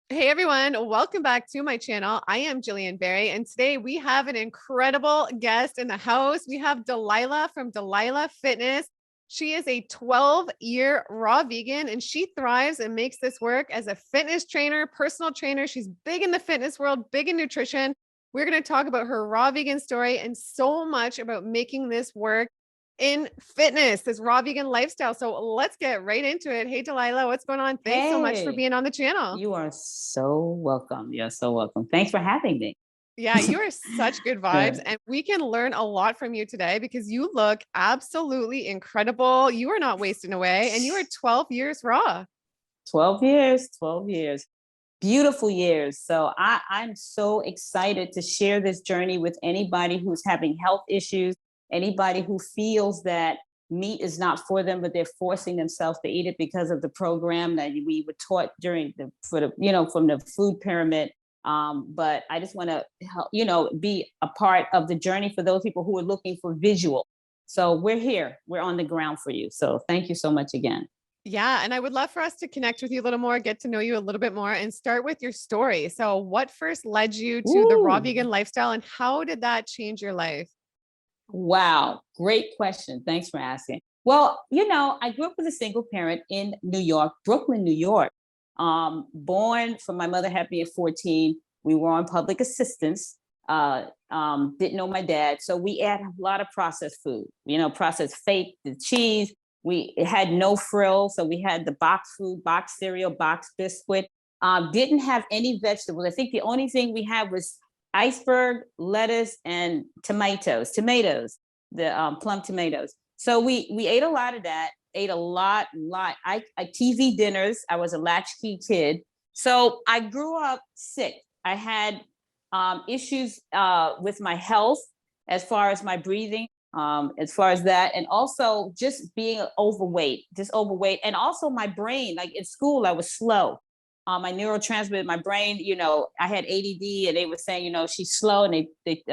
Hey everyone, welcome back to my channel. I am Jillian Berry, and today we have an incredible guest in the house. We have Delilah from Delilah Fitness. She is a 12-year raw vegan and she thrives and makes this work as a fitness trainer, personal trainer. She's big in the fitness world, big in nutrition. We're going to talk about her raw vegan story and so much about making this work in fitness, this raw vegan lifestyle. So let's get right into it. Hey, Delilah, what's going on? Thanks so much for Hey, being on the channel. you are so welcome. You're so welcome. Thanks for having me. Yeah, you are such good vibes, Good. and we can learn a lot from you today because you look absolutely incredible. You are not wasting away, and you are 12 years raw. 12 years, 12 years. Beautiful years. So I'm so excited to share this journey with anybody who's having health issues, anybody who feels that meat is not for them, but they're forcing themselves to eat it because of the program that we were taught during from the food pyramid. But I just want to help, be a part of the journey for those people who are looking for visual. So we're here. We're on the ground for you. So thank you so much again. Yeah, and I would love for us to connect with you a little more, get to know you a little bit more, and start with your story. So, what first led you to the raw Woo! vegan lifestyle, and how did that change your life? Wow, great question. Thanks for asking. Well, I grew up with a single parent in New York, Brooklyn, New York. Born from my mother had me at 14. We were on public assistance. Didn't know my dad. So we ate a lot of processed food, processed fake, the cheese. It had no frill. So we had the box food, box cereal, box biscuit. Didn't have any vegetables. I think the only thing we had was iceberg, lettuce, and tomatoes, the plum tomatoes. So we ate a lot of that. Ate a lot. I TV dinners. I was a latchkey kid, so I grew up sick. I had issues with my health, as far as my breathing, as far as that, and also just being overweight, and also my brain. Like in school, I was slow. My neurotransmitter, my brain, I had ADD, and they were saying, she's slow, and they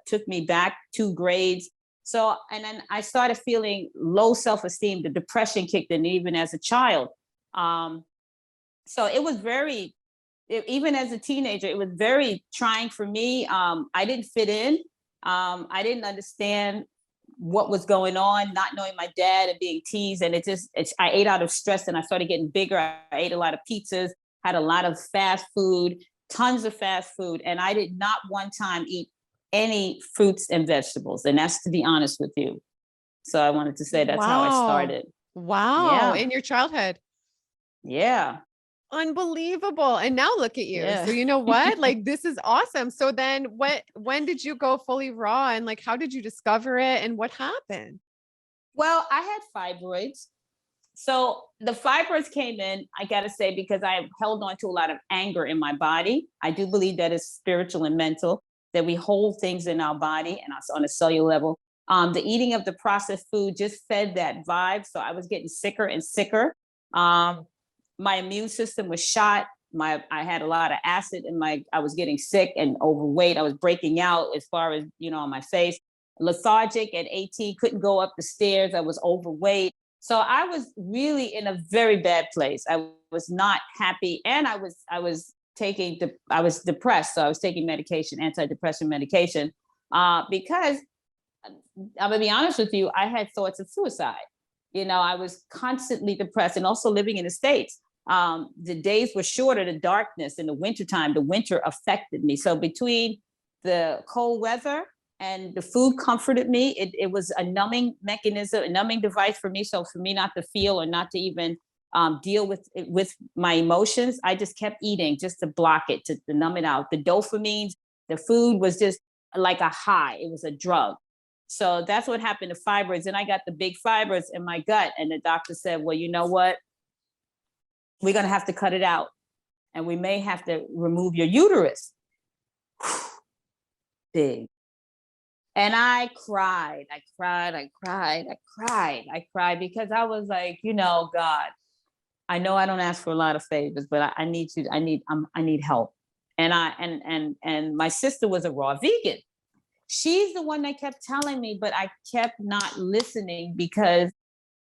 took me back 2 grades. So, and then I started feeling low self-esteem. The depression kicked in even as a child. Um, so it was even as a teenager, it was very trying for me. I didn't fit in. I didn't understand what was going on, not knowing my dad and being teased. And I ate out of stress, and I started getting bigger. I ate a lot of pizzas, had a lot of fast food, tons of fast food. And I did not one time eat any fruits and vegetables. And that's to be honest with you. So I wanted to say that's how I Wow. started. Wow. Yeah. In your childhood. Yeah. Unbelievable. And now look at you. So Yeah. you know what? Like this is awesome. So then when did you go fully raw and like how did you discover it and what happened? Well, I had fibroids. So the fibroids came in, I got to say, because I held on to a lot of anger in my body. I do believe that it's spiritual and mental, that we hold things in our body and us on a cellular level. The eating of the processed food just fed that vibe. So I was getting sicker and sicker. Um, my immune system was shot. I had a lot of acid in I was getting sick and overweight. I was breaking out as far as, on my face, lethargic at 18, couldn't go up the stairs. I was overweight. So I was really in a very bad place. I was not happy, and I was depressed. So I was taking medication, antidepressant medication, because I'm gonna be honest with you, I had thoughts of suicide. I was constantly depressed, and also living in the States. The days were shorter, the darkness in the wintertime, the winter affected me. So between the cold weather and the food comforted me, it was a numbing mechanism, a numbing device for me. So for me not to feel or not to even deal with my emotions, I just kept eating just to block it, to numb it out. The dopamine, the food was just like a high. It was a drug. So that's what happened to fibroids. And I got the big fibroids in my gut. And the doctor said, well, you know what? We're going to have to cut it out. And we may have to remove your uterus. Big. And I cried because I was like, God, I know I don't ask for a lot of favors, but I need you. I need help. And my sister was a raw vegan. She's the one that kept telling me, but I kept not listening because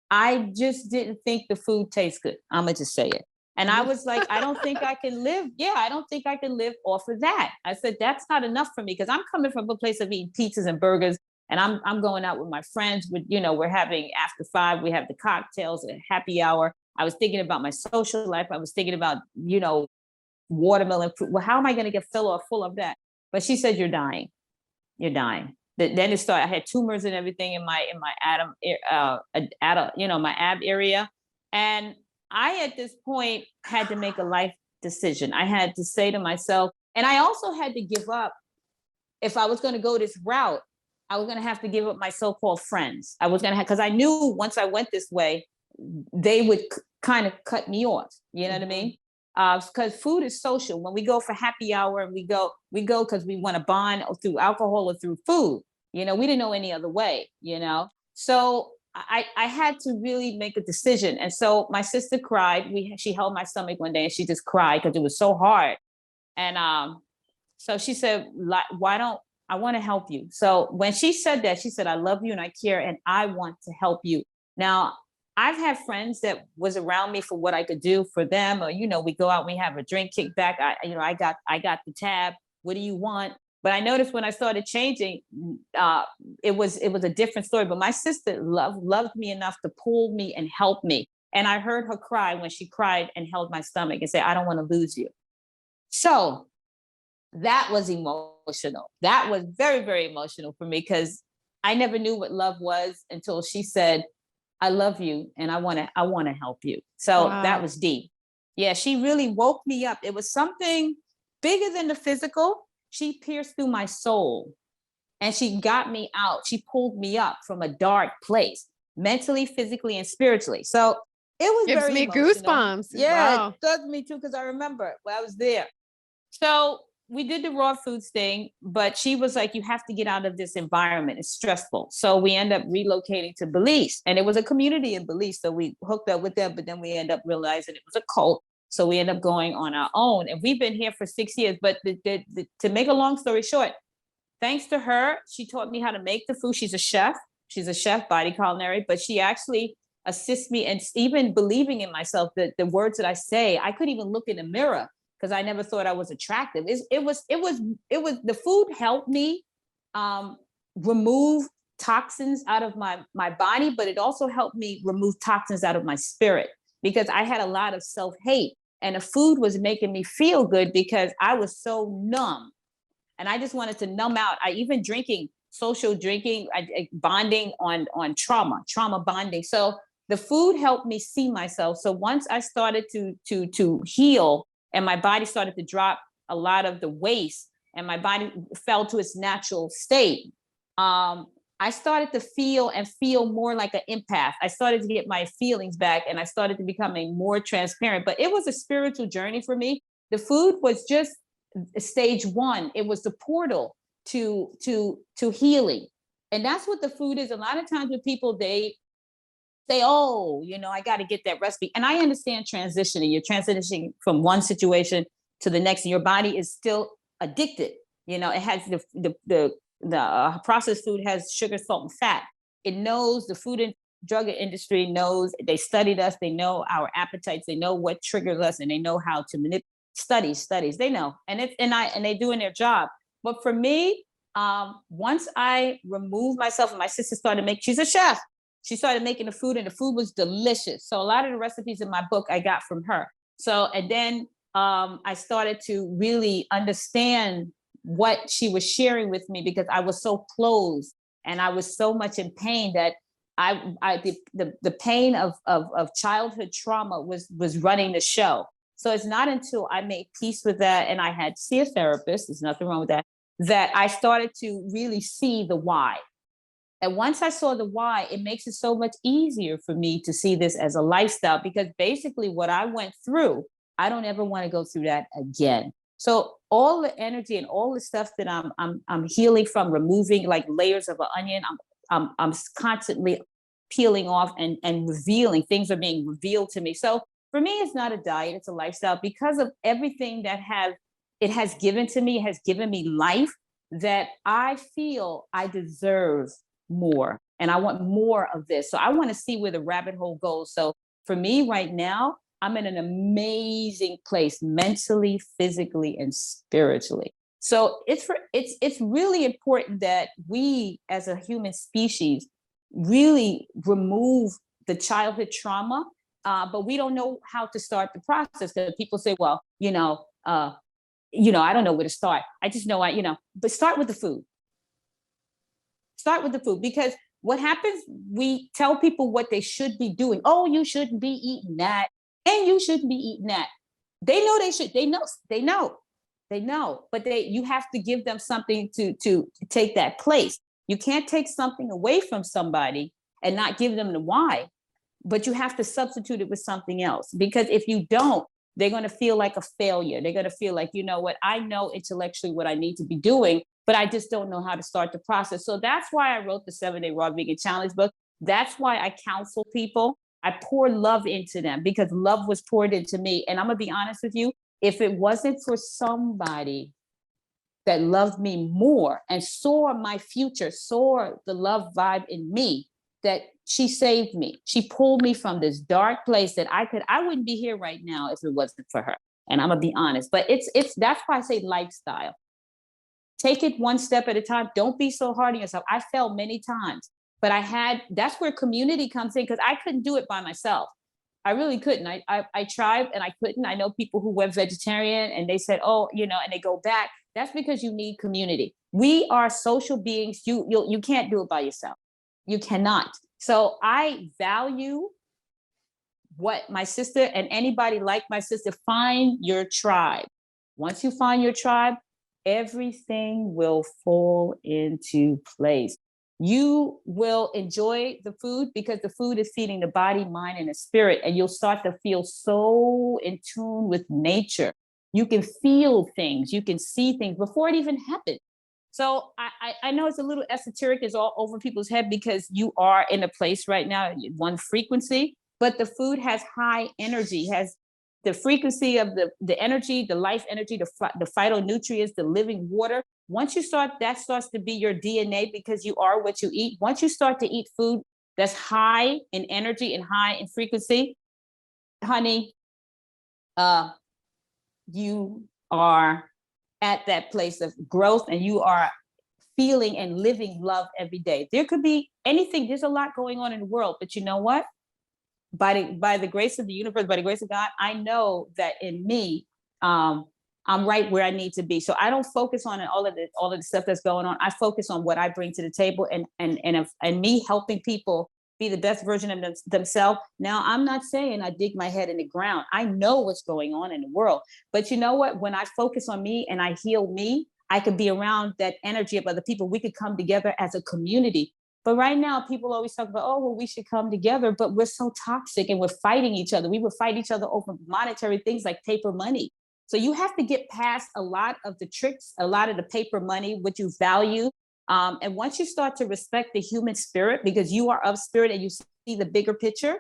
I just didn't think the food tastes good. I'm gonna just say it. And I was like, I don't think I can live. Yeah, I don't think I can live off of that. I said, that's not enough for me because I'm coming from a place of eating pizzas and burgers. And I'm going out with my friends with, we're having after 5, we have the cocktails, a happy hour. I was thinking about my social life. I was thinking about, watermelon fruit. Well, how am I going to get full of that? But she said, you're dying. You're dying. Then it started. I had tumors and everything in my my ab area. And I, at this point, had to make a life decision. I had to say to myself, and I also had to give up. If I was going to go this route, I was going to have to give up my so-called friends. I was going to have, because I knew once I went this way, they would kind of cut me off. You know what I mean? Because food is social. When we go for happy hour and we go because we want to bond through alcohol or through food. We didn't know any other way, So I had to really make a decision. And so my sister cried. She held my stomach one day and she just cried because it was so hard. And so she said, why don't I want to help you? So when she said that, she said, I love you and I care and I want to help you. Now, I've had friends that was around me for what I could do for them, or we go out, we have a drink, kick back. I got the tab. What do you want? But I noticed when I started changing, it was a different story. But my sister loved me enough to pull me and help me. And I heard her cry when she cried and held my stomach and say, I don't want to lose you. So that was emotional. That was very, very emotional for me because I never knew what love was until she said, I love you and I want to help you. So Wow. that was deep. Yeah, she really woke me up. It was something bigger than the physical. She pierced through my soul and she got me out. She pulled me up from a dark place, mentally, physically, and spiritually. So it was Gives very me emotional. goosebumps. Yeah, Wow. it does me too, because I remember when I was there. So we did the raw foods thing, but she was like, you have to get out of this environment. It's stressful. So we end up relocating to Belize, and it was a community in Belize. So we hooked up with them, but then we end up realizing it was a cult. So we end up going on our own, and we've been here for 6 years. But to make a long story short, thanks to her, she taught me how to make the food. She's a chef. She's a chef, body culinary, but she actually assists me and even believing in myself that the words that I say, I couldn't even look in the mirror because I never thought I was attractive. It was the food helped me remove toxins out of my body, but it also helped me remove toxins out of my spirit because I had a lot of self-hate, and the food was making me feel good because I was so numb and I just wanted to numb out. I even social drinking, bonding on trauma bonding. So the food helped me see myself. So once I started to heal, and my body started to drop a lot of the waste and my body fell to its natural state, I started to feel more like an empath. I started to get my feelings back and I started to becoming more transparent. But it was a spiritual journey for me. The food was just stage 1. It was the portal to healing. And that's what the food is. A lot of times with people, they say, oh, I got to get that recipe. And I understand transitioning. You're transitioning from one situation to the next, and your body is still addicted. It has the processed food has sugar, salt, and fat. It knows, the food and drug industry knows, they studied us. They know our appetites. They know what triggers us, and they know how to manipulate. Studies. They know, and they're doing their job. But for me, once I removed myself, and my sister she's a chef. She started making the food, and the food was delicious. So a lot of the recipes in my book I got from her. So, and then I started to really understand what she was sharing with me because I was so closed and I was so much in pain that the pain of childhood trauma was running the show. So it's not until I made peace with that and I had to see a therapist, there's nothing wrong with that I started to really see the why. And once I saw the why, it makes it so much easier for me to see this as a lifestyle, because basically what I went through, I don't ever want to go through that again. So all the energy and all the stuff that I'm healing from, removing like layers of an onion, I'm constantly peeling off and revealing. Things are being revealed to me. So for me, it's not a diet, it's a lifestyle, because of everything that it has given to me, has given me life, that I feel I deserve more and I want more of this. So I want to see where the rabbit hole goes. So for me right now, I'm in an amazing place mentally, physically, and spiritually. So it's really important that we as a human species really remove the childhood trauma, but we don't know how to start the process. Because people say, well, I don't know where to start. I just know but start with the food. Start with the food, because what happens, we tell people what they should be doing. Oh, you shouldn't be eating that, and you shouldn't be eating that. They know they should. They know, but you have to give them something to take that place. You can't take something away from somebody and not give them the why, but you have to substitute it with something else. Because if you don't, they're going to feel like a failure. They're going to feel like, you know what, I know intellectually what I need to be doing, but I just don't know how to start the process. So that's why I wrote the 7-Day Raw Vegan Challenge book. That's why I counsel people. I pour love into them because love was poured into me. And I'm going to be honest with you, if it wasn't for somebody that loved me more and saw my future, saw the love vibe in me, that she saved me. She pulled me from this dark place that I wouldn't be here right now if it wasn't for her. And I'm gonna be honest, but that's why I say lifestyle. Take it one step at a time. Don't be so hard on yourself. I fell many times, but that's where community comes in, because I couldn't do it by myself. I really couldn't. I tried and I couldn't. I know people who went vegetarian and they said, oh, and they go back. That's because you need community. We are social beings. You can't do it by yourself. You cannot. So I value what my sister and anybody like my sister, find your tribe. Once you find your tribe, everything will fall into place. You will enjoy the food because the food is feeding the body, mind, and the spirit. And you'll start to feel so in tune with nature. You can feel things, you can see things before it even happened. So I know it's a little esoteric, it's all over people's head because you are in a place right now, one frequency, but the food has high energy, has the frequency of the energy, the life energy, the phytonutrients, the living water. Once you start, that starts to be your DNA because you are what you eat. Once you start to eat food that's high in energy and high in frequency, honey, you are at that place of growth and you are feeling and living love every day. There could be anything. There's a lot going on in the world, but you know what? By the grace of the universe, by the grace of God, I know that in me, I'm right where I need to be. So I don't focus on all of the stuff that's going on. I focus on what I bring to the table and me helping people be the best version of themselves. Now, I'm not saying I dig my head in the ground. I know what's going on in the world. But you know what? When I focus on me and I heal me, I could be around that energy of other people. We could come together as a community. But right now, people always talk about, oh, well, we should come together, but we're so toxic and we're fighting each other. We would fight each other over monetary things like paper money. So you have to get past a lot of the tricks, a lot of the paper money, what you value. And once you start to respect the human spirit, because you are of spirit and you see the bigger picture,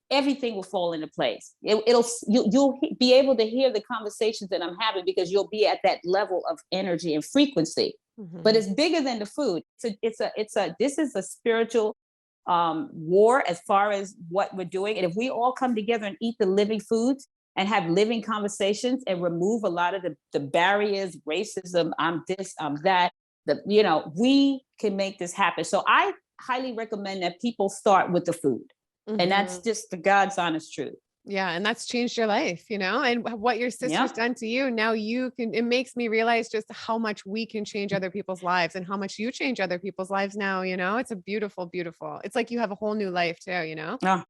everything will fall into place. You'll be able to hear the conversations that I'm having because you'll be at that level of energy and frequency. Mm-hmm. But it's bigger than the food. This is a spiritual war as far as what we're doing. And if we all come together and eat the living foods and have living conversations and remove a lot of the barriers, racism, I'm this, I'm that, we can make this happen. So I highly recommend that people start with the food. Mm-hmm. And that's just the God's honest truth. Yeah. And that's changed your life, and what your sister's done to you. Now it makes me realize just how much we can change other people's lives and how much you change other people's lives now, it's a beautiful, beautiful, it's like you have a whole new life too, Oh,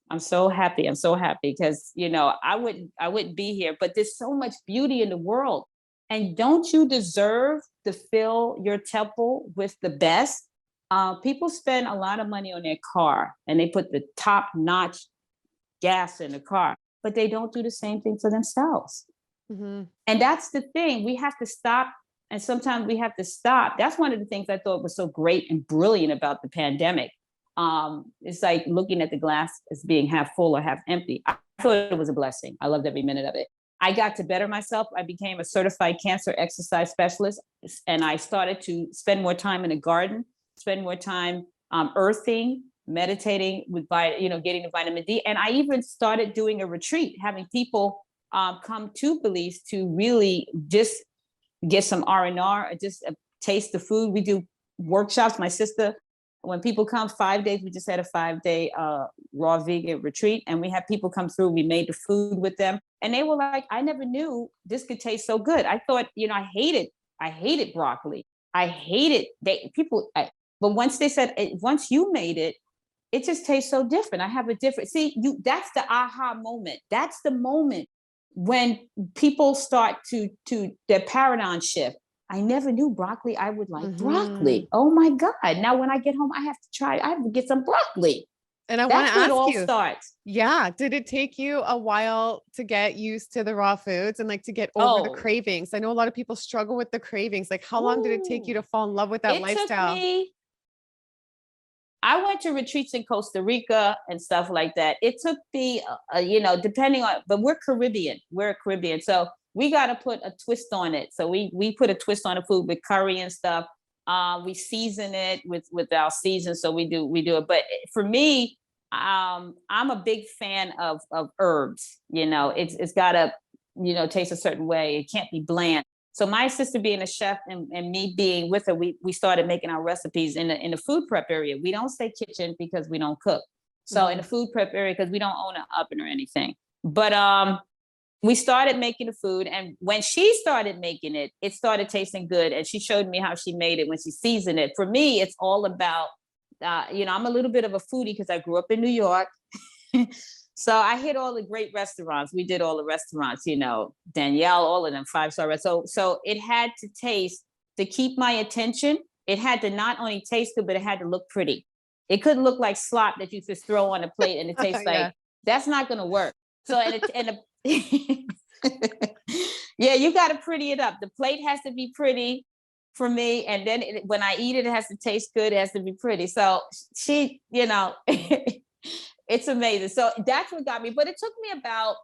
I'm so happy. I'm so happy because, I wouldn't be here, but there's so much beauty in the world. And don't you deserve to fill your temple with the best? People spend a lot of money on their car and they put the top notch gas in the car, but they don't do the same thing for themselves. Mm-hmm. And that's the thing. We have to stop. And sometimes we have to stop. That's one of the things I thought was so great and brilliant about the pandemic. It's like looking at the glass as being half full or half empty. I thought it was a blessing. I loved every minute of it. I got to better myself. I became a certified cancer exercise specialist, and I started to spend more time in the garden, spend more time earthing, meditating with getting the vitamin D. And I even started doing a retreat, having people come to Belize to really just get some R&R, just taste the food. We do workshops. My sister, when people come 5 days, we just had a 5-day raw vegan retreat, and we had people come through. We made the food with them, and they were like, I never knew this could taste so good. I thought, I hated broccoli. I hated but once they said, once you made it, it just tastes so different. I have a different, that's the aha moment. That's the moment when people start to their paradigm shift. I never knew broccoli. I would like broccoli. Oh my God. Now when I get home, I have to get some broccoli. And I want to ask it all you, starts. Yeah. Did it take you a while to get used to the raw foods and like to get over the cravings? I know a lot of people struggle with the cravings. Like how long did it take you to fall in love with that lifestyle? I went to retreats in Costa Rica and stuff like that. It took me, depending on, but we're Caribbean. So we got to put a twist on it. So we put a twist on the food with curry and stuff. We season it with our season. So we do it. But for me, I'm a big fan of herbs. It's got to, taste a certain way. It can't be bland. So my sister being a chef and me being with her, we started making our recipes in the food prep area. We don't say kitchen because we don't cook. So in the food prep area, because we don't own an oven or anything. But we started making the food. And when she started making it, it started tasting good. And she showed me how she made it when she seasoned it. For me, it's all about, I'm a little bit of a foodie because I grew up in New York. So I hit all the great restaurants. We did all the restaurants, Danielle, all of them 5-star restaurants. So it had to taste, to keep my attention. It had to not only taste good, but it had to look pretty. It couldn't look like slop that you just throw on a plate and it tastes like, that's not going to work. So, yeah, you got to pretty it up. The plate has to be pretty for me. And then when I eat it, it has to taste good. It has to be pretty. So she, it's amazing. So that's what got me. But it took me about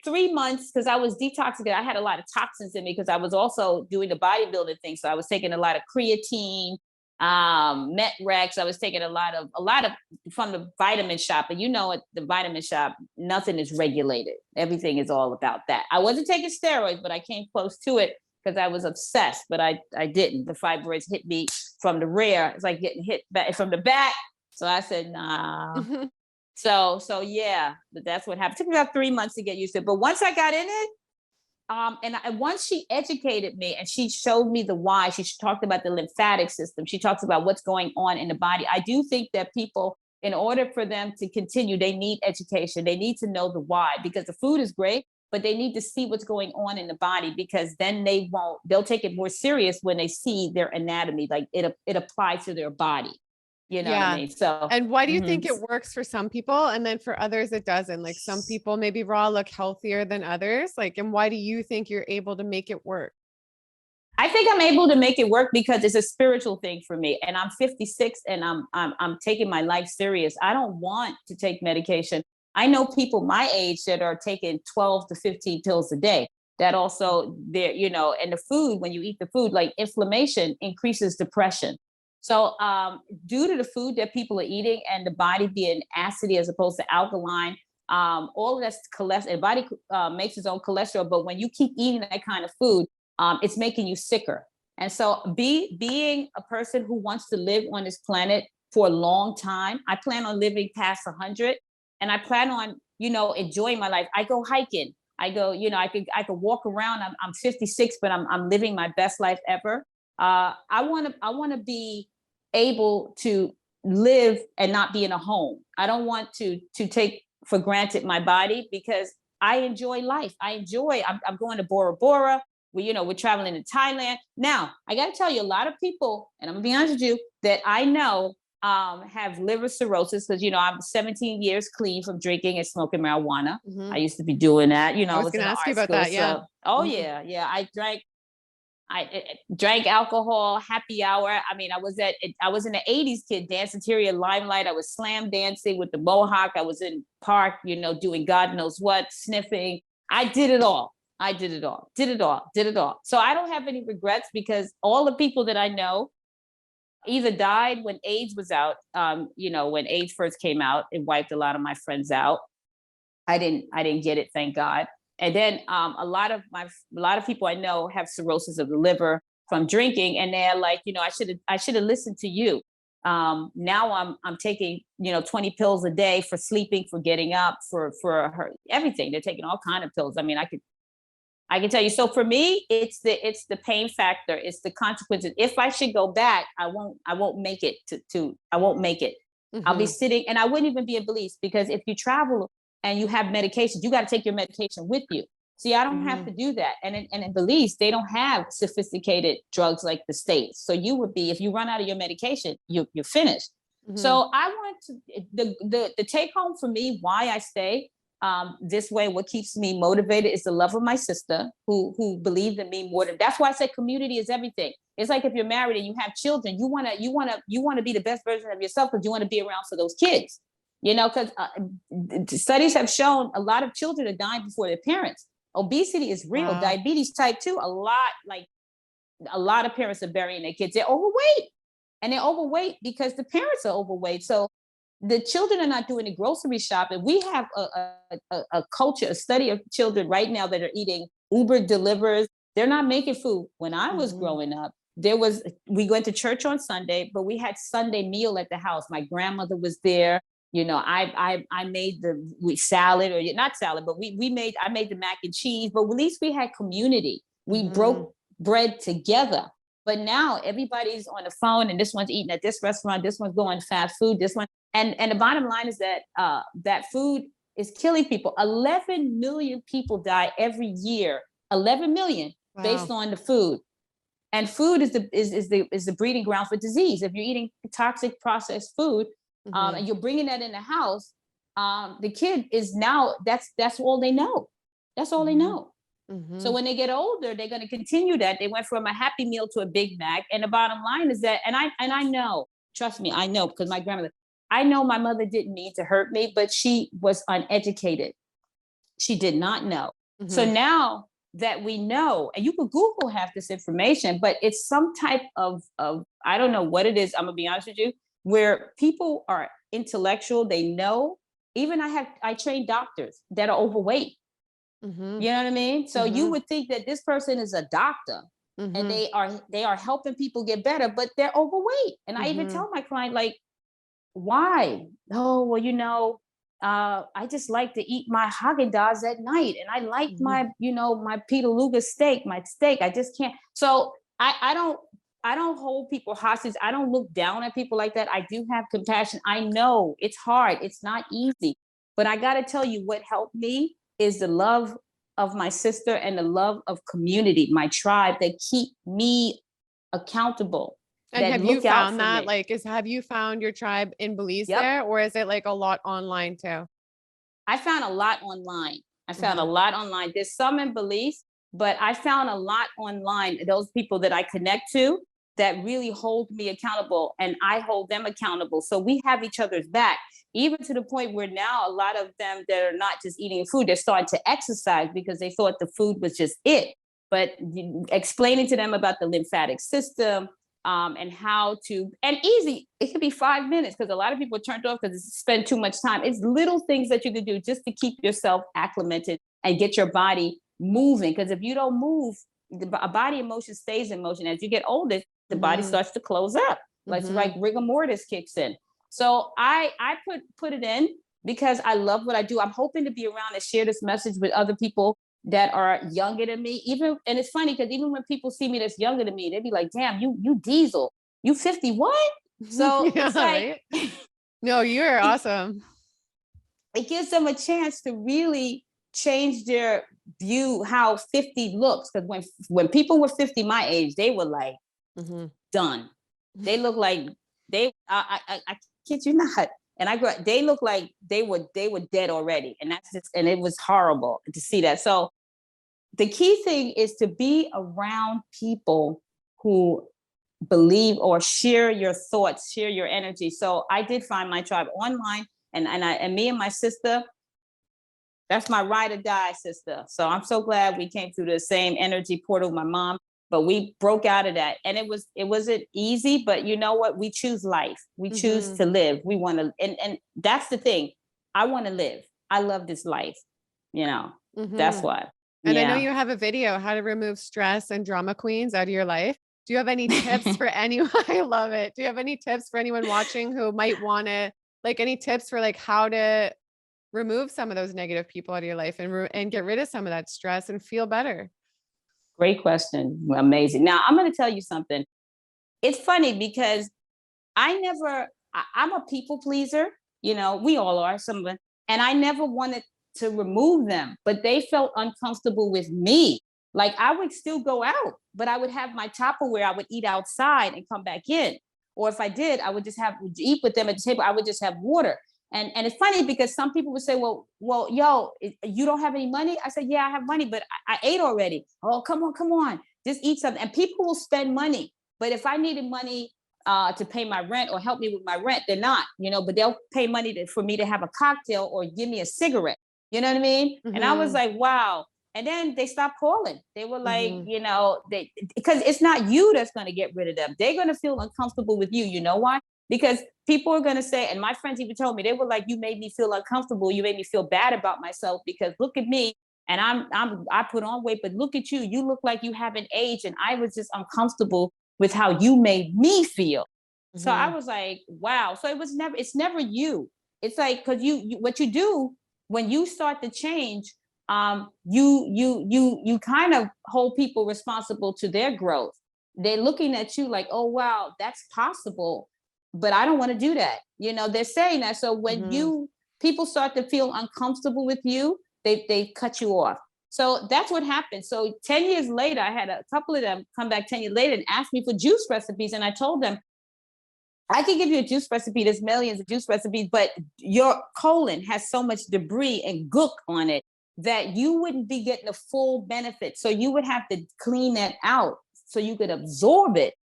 3 months because I was detoxing. I had a lot of toxins in me because I was also doing the bodybuilding thing. So I was taking a lot of creatine, Met-Rex. I was taking a lot of from the vitamin shop. But at the vitamin shop, nothing is regulated. Everything is all about that. I wasn't taking steroids, but I came close to it because I was obsessed. But I didn't. The fibroids hit me from the rear. It's like getting hit back from the back. So I said, nah. So yeah, but that's what happened. It took me about 3 months to get used to it. But once I got in it, and once she educated me and she showed me the why, she talked about the lymphatic system. She talks about what's going on in the body. I do think that people, in order for them to continue, they need education. They need to know the why, because the food is great, but they need to see what's going on in the body, because then they'll take it more serious when they see their anatomy, like it applies to their body. What I mean? So, and why do you think it works for some people and then for others it doesn't? Like some people maybe raw look healthier than others. Like, and why do you think you're able to make it work? I think I'm able to make it work because it's a spiritual thing for me. And I'm 56 and I'm taking my life serious. I don't want to take medication. I know people my age that are taking 12 to 15 pills a day. That also there, and the food, when you eat the food, like inflammation increases depression. So due to the food that people are eating and the body being acidy as opposed to alkaline, all of that's cholesterol. The body makes its own cholesterol, but when you keep eating that kind of food, it's making you sicker. And so being a person who wants to live on this planet for a long time, I plan on living past 100, and I plan on, enjoying my life. I go hiking. I go, I could walk around. I'm 56, but I'm living my best life ever. I want to be able to live and not be in a home. I don't want to take for granted my body, because I enjoy life. I'm going to Bora Bora. We're traveling to Thailand. Now, I got to tell you, a lot of people, and I'm gonna be honest with you, that I know have liver cirrhosis, because I'm 17 years clean from drinking and smoking marijuana. I used to be doing that. I was going to ask you about that. Yeah. So, yeah. I drank alcohol, happy hour. I mean, I was in the 80s kid, dancing Interior Limelight. I was slam dancing with the Mohawk. I was in park, doing God knows what, sniffing. I did it all. So I don't have any regrets, because all the people that I know either died when AIDS was out. When AIDS first came out, it wiped a lot of my friends out. I didn't get it, thank God. And then a lot of people I know have cirrhosis of the liver from drinking, and they're like, I should have listened to you. Now I'm taking 20 pills a day for sleeping, for getting up, for her everything. They're taking all kind of pills. I mean, I can tell you. So for me, it's the pain factor. It's the consequences. If I should go back, I won't make it I won't make it. I'll be Mhm. sitting, and I wouldn't even be a Belize, because if you travel and you have medications, you got to take your medication with you. See, I don't have Mhm. to do that. And in Belize, they don't have sophisticated drugs like the States. So you would be, if you run out of your medication, you're finished. Mhm. So I want to, the take home for me, why I stay this way, what keeps me motivated is the love of my sister, who believes in me more than. That's why I say community is everything. It's like if you're married and you have children, you wanna be the best version of yourself, because you want to be around for those kids. Because studies have shown a lot of children are dying before their parents. Obesity is real. Wow. Diabetes type 2, a lot of parents are burying their kids. They're overweight, and they're overweight because the parents are overweight. So the children are not doing the grocery shopping. We have a culture, a study of children right now that are eating Uber delivers. They're not making food. When I was Mhm. growing up, we went to church on Sunday, but we had Sunday meal at the house. My grandmother was there. I made the salad, or not salad, but I made the mac and cheese. But at least we had community. We Mhm. broke bread together. But now everybody's on the phone, and this one's eating at this restaurant, this one's going fast food, this one. And the bottom line is that that food is killing people. 11 million people die every year. 11 million based Wow. on the food. And food is the breeding ground for disease. If you're eating toxic processed food, Mhm. and you're bringing that in the house, the kid is now that's all they know. That's all they Mhm. know. So Mhm. when they get older, they're going to continue that. They went from a Happy Meal to a Big Mac. And the bottom line is that, and I know, trust me, I know, because my grandmother, I know my mother didn't mean to hurt me, but she was uneducated. She did not know. So Mhm. now that we know, and you could Google half this information, but it's some type of I don't know what it is. I'm gonna be honest with you, where people are intellectual, they know. Even I train doctors that are overweight. Mhm. You know what I mean? So you Mhm. would think that this person is a doctor, and Mhm. they are helping people get better, but they're overweight. And I even Mhm. tell my client, like, why? Oh, well, I just like to eat my Haagen-Dazs at night, and I like Mhm. my Peter Luger steak, my steak. I just can't. So I don't hold people hostage. I don't look down at people like that. I do have compassion. I know it's hard. It's not easy. But I got to tell you, what helped me is the love of my sister and the love of community, my tribe, that keep me accountable, And that have you look out found for that, me. like, have you found your tribe in Belize Yep. there, or is it like a lot online too? I found a lot online. I found a Mhm. lot online. There's some in Belize, but I found a lot online. Those people that I connect to that really hold me accountable, and I hold them accountable. So we have each other's back, even to the point where now a lot of them that are not just eating food, they're starting to exercise because they thought the food was just it. But explaining to them about the lymphatic system, and how to, and easy, it could be 5 minutes, because a lot of people are turned off because it's spend too much time. It's little things that you can do just to keep yourself acclimated and get your body moving, because if you don't move, a body in motion stays in motion. As you get older, the body Mhm. starts to close up, like it's like Mhm. rigor mortis kicks in. So I put it in because I love what I do. I'm hoping to be around and share this message with other people that are younger than me. Even, and it's funny because even when people see me that's younger than me, they be like, "Damn, you Diesel, you 51." So Yeah, it's like right? No, you're it, awesome. it gives them a chance to really change their view how 50 looks. Because when people were 50 my age, they were like Mhm. done. They look like I kid you not. And they look like they were dead already. And and it was horrible to see that. So the key thing is to be around people who believe or share your thoughts, share your energy. So I did find my tribe online, and me and my sister, that's my ride or die sister. So I'm so glad we came through the same energy portal. My mom but we broke out of that. And it wasn't easy, but you know what? We choose life. We choose Mhm. to live. We want to, and that's the thing. I want to live. I love this life. You know, that's Mhm. why. And I know Yeah. you have a video, how to remove stress and drama queens out of your life. Do you have any tips for anyone? I love it. Do you have any tips for anyone watching who might want to, like, any tips for like how to remove some of those negative people out of your life and and get rid of some of that stress and feel better? Great question. Amazing. Now I'm going to tell you something. It's funny because I'm a people pleaser. You know, we all are, some of it. And I never wanted to remove them, but they felt uncomfortable with me. Like I would still go out, but I would have my Tupperware. I would eat outside and come back in. Or if I did, I would just have eat with them at the table. I would just have water. And it's funny because some people would say, well, yo, you don't have any money? I said, yeah, I have money, but I ate already. Oh, come on, just eat something. And people will spend money. But if I needed money to pay my rent or help me with my rent, they're not, but they'll pay money for me to have a cocktail or give me a cigarette. You know what I mean? And I was Mhm. like, wow. And then they stopped calling. They were like, Mhm. they because it's not you that's going to get rid of them. They're going to feel uncomfortable with you. You know why? Because people are going to say, and my friends even told me, they were like, you made me feel uncomfortable. You made me feel bad about myself because look at me. And I put on weight, but look at you. You look like you haven't aged. And I was just uncomfortable with how you made me feel. So I Mhm. was like, wow. So it's never you. It's like, cause what you do when you start to change, you kind of hold people responsible to their growth. They're looking at you like, oh, wow, that's possible, but I don't want to do that. They're saying that. So when Mhm. people start to feel uncomfortable with you, they cut you off. So that's what happened. So 10 years later, I had a couple of them come back 10 years later and ask me for juice recipes. And I told them, I can give you a juice recipe. There's millions of juice recipes, but your colon has so much debris and gook on it that you wouldn't be getting the full benefit. So you would have to clean that out so you could absorb it.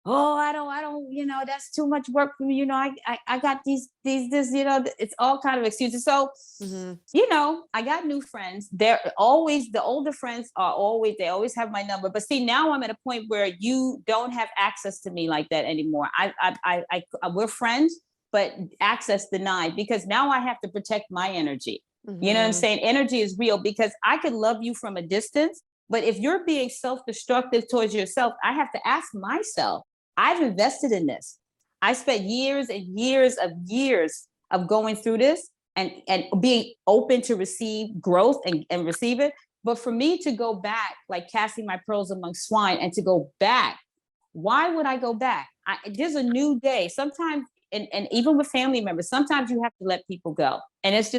Oh, I don't, that's too much work for me. I got this, it's all kind of excuses. So, Mhm. I got new friends. They're always, the older friends they always have my number. But see, now I'm at a point where you don't have access to me like that anymore. We're friends, but access denied because now I have to protect my energy. You know what I'm Mhm. saying? Energy is real because I could love you from a distance, but if you're being self-destructive towards yourself, I have to ask myself, I've invested in this. I spent years and years of going through this and being open to receive growth and receive it. But for me to go back, like casting my pearls among swine, and to go back, why would I go back? There's a new day. Sometimes, and even with family members, sometimes you have to let people go, and it's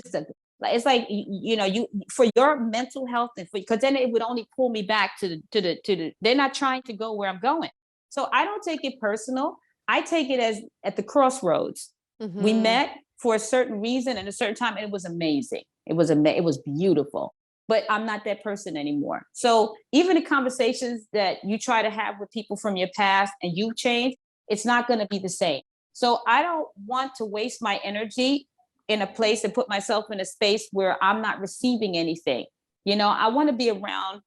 like you for your mental health and because then it would only pull me back to the. They're not trying to go where I'm going, so I don't take it personal. I take it as at the crossroads. We Mhm. met for a certain reason and a certain time, and it was amazing. It was beautiful, but I'm not that person anymore. So even the conversations that you try to have with people from your past and you change, it's not going to be the same. So I don't want to waste my energy in a place and put myself in a space where I'm not receiving anything. I want to be around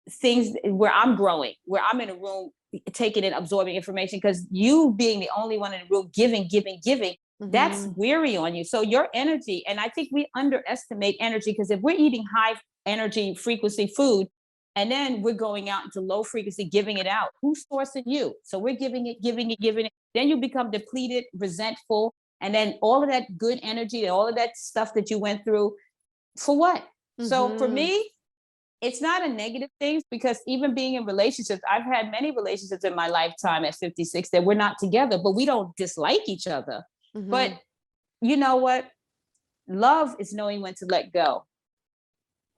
things where I'm growing, where I'm in a room taking and absorbing information because you being the only one in the room giving, that's Mhm. weary on you. So your energy, and I think we underestimate energy because if we're eating high energy frequency food and then we're going out into low frequency, giving it out, who's sourcing you? So we're giving it. Then you become depleted, resentful, and then all of that good energy and all of that stuff that you went through, for what? So for Mhm. me, it's not a negative thing because even being in relationships, I've had many relationships in my lifetime at 56 that we're not together, but we don't dislike each other. But Mhm. you know what? Love is knowing when to let go.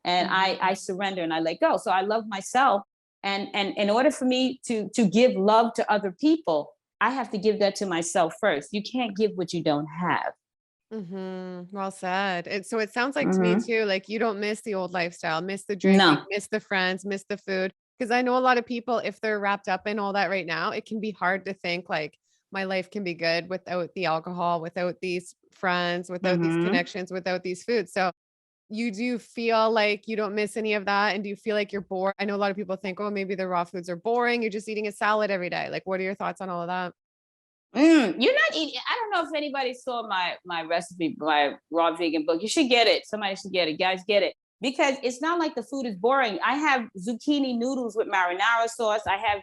And I Mhm. surrender and I let go. So I love myself. And in order for me to give love to other people, I have to give that to myself first. You can't give what you don't have. Mhm. Well said. So it sounds like to me Mm-hmm. too, like you don't miss the old lifestyle, miss the drinking, No. miss the friends, miss the food. Because I know a lot of people, if they're wrapped up in all that right now, it can be hard to think like my life can be good without the alcohol, without these friends, without these Mm-hmm. connections, without these foods. So you do feel like you don't miss any of that? And do you feel like you're bored? I know a lot of people think, oh, maybe the raw foods are boring. You're just eating a salad every day. Like, what are your thoughts on all of that? You're not eating. I don't know if anybody saw my recipe, my raw vegan book. You should get it. Somebody should get it. Guys, get it because it's not like the food is boring. I have zucchini noodles with marinara sauce. I have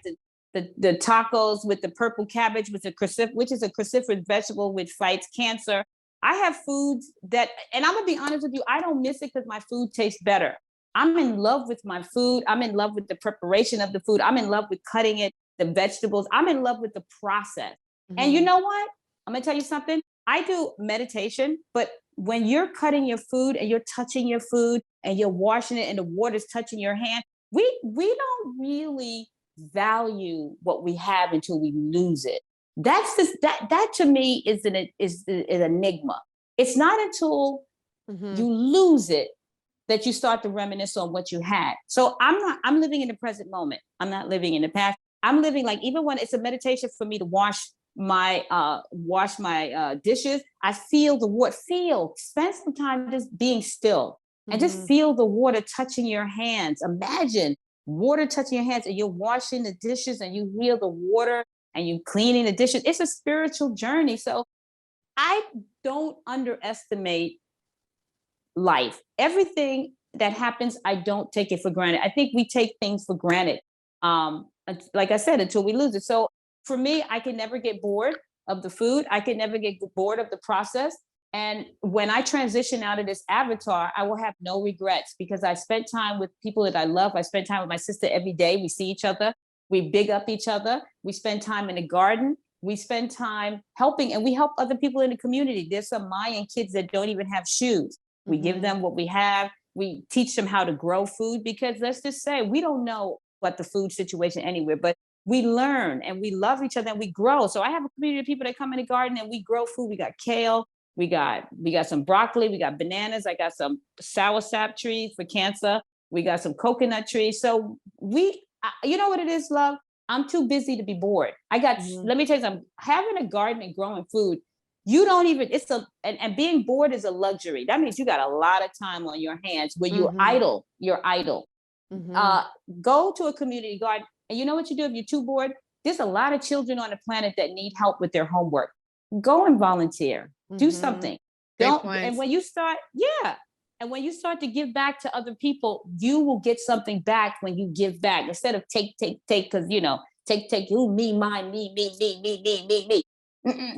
the tacos with the purple cabbage, which is a cruciferous vegetable which fights cancer. I have foods that, and I'm gonna be honest with you, I don't miss it because my food tastes better. I'm in love with my food. I'm in love with the preparation of the food. I'm in love with cutting it, the vegetables. I'm in love with the process. And you Mhm. know what? I'm gonna tell you something. I do meditation, but when you're cutting your food and you're touching your food and you're washing it and the water's touching your hand, we don't really value what we have until we lose it. That's just that to me is an enigma. It's not until Mhm. you lose it that you start to reminisce on what you had. So I'm living in the present moment. I'm not living in the past. I'm living like even when it's a meditation for me to wash my dishes, I feel the water, spend some time just being still and just Mhm. feel the water touching your hands. Imagine water touching your hands and you're washing the dishes and you feel the water and you cleaning the dishes. It's a spiritual journey. So I don't underestimate life. Everything that happens, I don't take it for granted. I think we take things for granted. Like I said, until we lose it. So for me, I can never get bored of the food. I can never get bored of the process. And when I transition out of this avatar, I will have no regrets because I spent time with people that I love. I spend time with my sister every day. We see each other. We big up each other. We spend time in the garden. We spend time helping and we help other people in the community. There's some Mayan kids that don't even have shoes. We give Mhm. them what we have. We teach them how to grow food because let's just say we don't know what the food situation anywhere, but we learn and we love each other and we grow. So I have a community of people that come in the garden and we grow food. We got kale, we got some broccoli, we got bananas. I got some soursop trees for cancer. We got some coconut trees. So you know what it is, love. I'm too busy to be bored. Mhm. Let me tell you something. Having a garden and growing food, you don't even and being bored is a luxury. That means you got a lot of time on your hands where Mhm. you're idle. Mhm. uh Go to a community garden and you know what you do if you're too bored. There's a lot of children on the planet that need help with their homework. Go and volunteer, do Mhm. something. Great Don't And points. when you start, yeah, and when you start to give back to other people, you will get something back when you give back instead of take because take you, me, mine, me.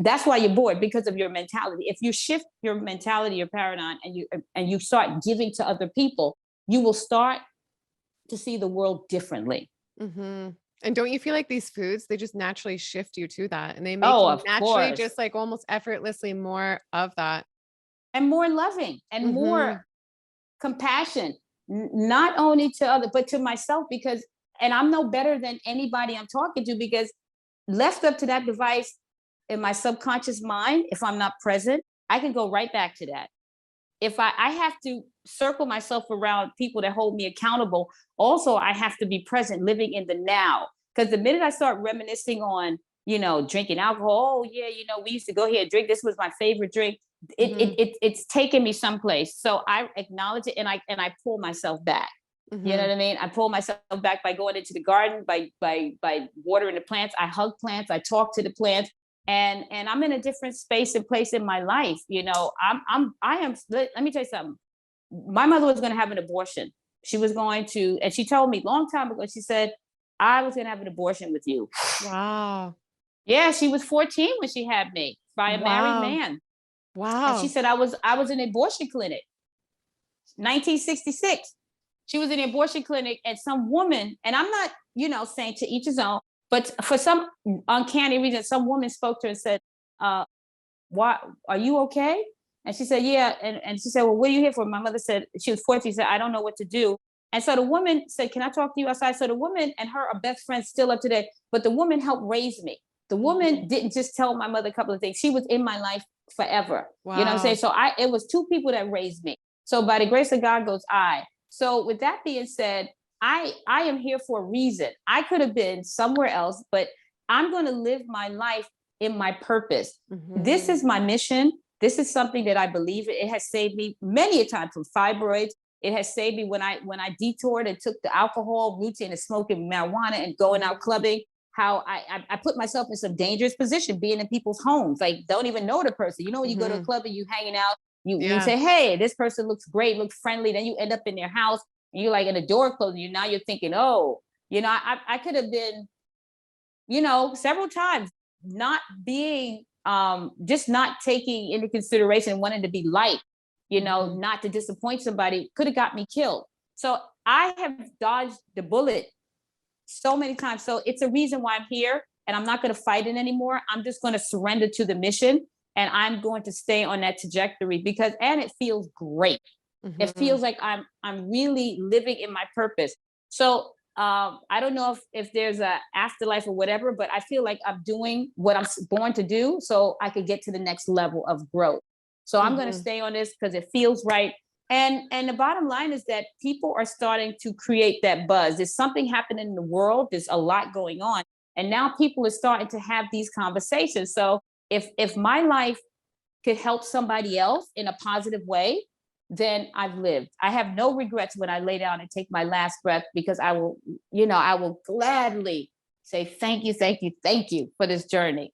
That's why you're bored because of your mentality. If you shift your mentality, your paradigm, and you start giving to other people, you will start to see the world differently. Mhm. And don't you feel like these foods, they just naturally shift you to that and they make Oh, you of naturally course. just like almost effortlessly more of that? And more loving and more Mhm. compassion, not only to other, but to myself because, and I'm no better than anybody I'm talking to because left up to that device in my subconscious mind, if I'm not present, I can go right back to that. If I have to circle myself around people that hold me accountable, also I have to be present, living in the now. Because the minute I start reminiscing on, drinking alcohol, oh yeah, we used to go here and drink. This was my favorite drink. Mhm. It's taken me someplace. So I acknowledge it and I pull myself back. You know Mhm. what I mean? I pull myself back by going into the garden, by watering the plants. I hug plants. I talk to the plants, and I'm in a different space and place in my life. I am. Let me tell you something. My mother was going to have an abortion. She was going to, and she told me a long time ago. She said, "I was going to have an abortion with you." Wow. Yeah, she was 14 when she had me by a married Wow. man, and she Wow. said I was in an abortion clinic, 1966. She was in an abortion clinic and some woman, and I'm not, saying to each his own, but for some uncanny reason, some woman spoke to her and said, uh, why are you okay? And she said, yeah. And she said, well, what are you here for? My mother said, she was 14. She said, I don't know what to do. And so the woman said, can I talk to you outside? So the woman and her are best friends still up today, but the woman helped raise me. The woman Mhm. didn't just tell my mother a couple of things. She was in my life forever. You know what I'm saying? Wow. So it was two people that raised me. So by the grace of God goes I. So with that being said, I am here for a reason. I could have been somewhere else, but I'm going to live my life in my purpose. This Mhm. is my mission. This is something that I believe it has saved me many a time from fibroids. It has saved me when I detoured and took the alcohol routine and smoking marijuana and going out clubbing. How I put myself in some dangerous position being in people's homes, like don't even know the person. You know, when you go to a Hmm. club and you hanging out, you Yeah. say, hey, this person looks great, looks friendly. Then you end up in their house and you're like, in the door closed. And now you're thinking, oh, I could have been, several times not being just not taking into consideration wanting to be liked, Hmm. not to disappoint somebody could have got me killed. So I have dodged the bullet so many times. So it's a reason why I'm here, and I'm not going to fight it anymore. I'm just going to surrender to the mission, and I'm going to stay on that trajectory and it feels great. It Hmm. feels like I'm really living in my purpose. So I don't know if there's a afterlife or whatever, but I feel like I'm doing what I'm born to do, so I could get to the next level of growth. So I'm going to Hmm. stay on this because it feels right. And the bottom line is that people are starting to create that buzz. There's something happening in the world. There's a lot going on, and now people are starting to have these conversations. So if my life could help somebody else in a positive way, then I've lived. I have no regrets when I lay down and take my last breath, because I will gladly say thank you, thank you, thank you for this journey.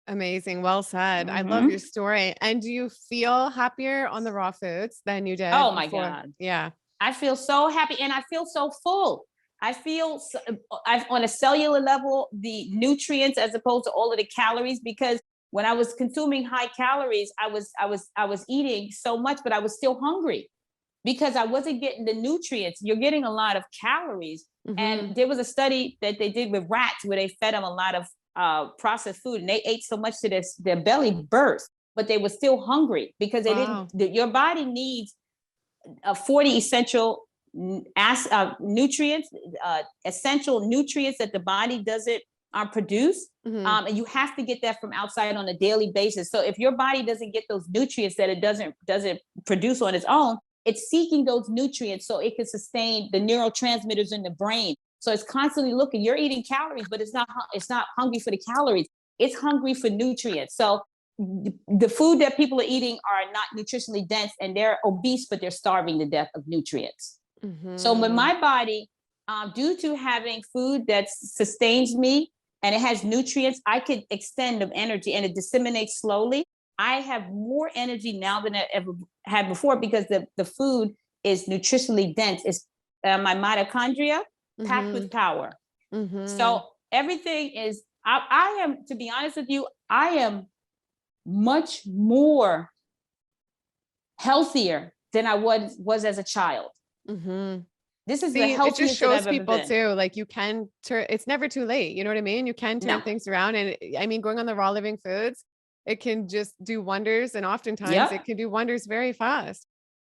Amazing. Well said. I love your Hmm. story. And do you feel happier on the raw foods than you Oh did my before? God. Yeah. I feel so happy and I feel so full. I feel so, on a cellular level, the nutrients as opposed to all of the calories, because when I was consuming high calories, I was eating so much, but I was still hungry because I wasn't getting the nutrients. You're getting a lot of calories. Hmm. And there was a study that they did with rats where they fed them a lot of processed food, and they ate so much to their belly burst, but they were still hungry because they didn't, Wow. your body needs 40 essential nutrients, essential nutrients that the body doesn't produce. Hmm. And you have to get that from outside on a daily basis. So if your body doesn't get those nutrients that it doesn't produce on its own, it's seeking those nutrients so it can sustain the neurotransmitters in the brain. So it's constantly looking. You're eating calories, but it's not hungry for the calories. It's hungry for nutrients. So the food that people are eating are not nutritionally dense, and they're obese, but they're starving to death of nutrients. So when Hmm. my body, due to having food that sustains me and it has nutrients, I could extend of energy and it disseminates slowly. I have more energy now than I ever had before because the food is nutritionally dense. It's my mitochondria packed Hmm. with power. Hmm. So everything is, I am, to be honest with you, I am much more healthier than I was as a child. Hmm. This is the See, it just healthiest that shows I've ever people been. too, like you can turn, it's never too late. You know what I mean? You can turn No. things around. And I mean, going on the raw living foods, it can just do wonders. And oftentimes it Yep. can do wonders very fast.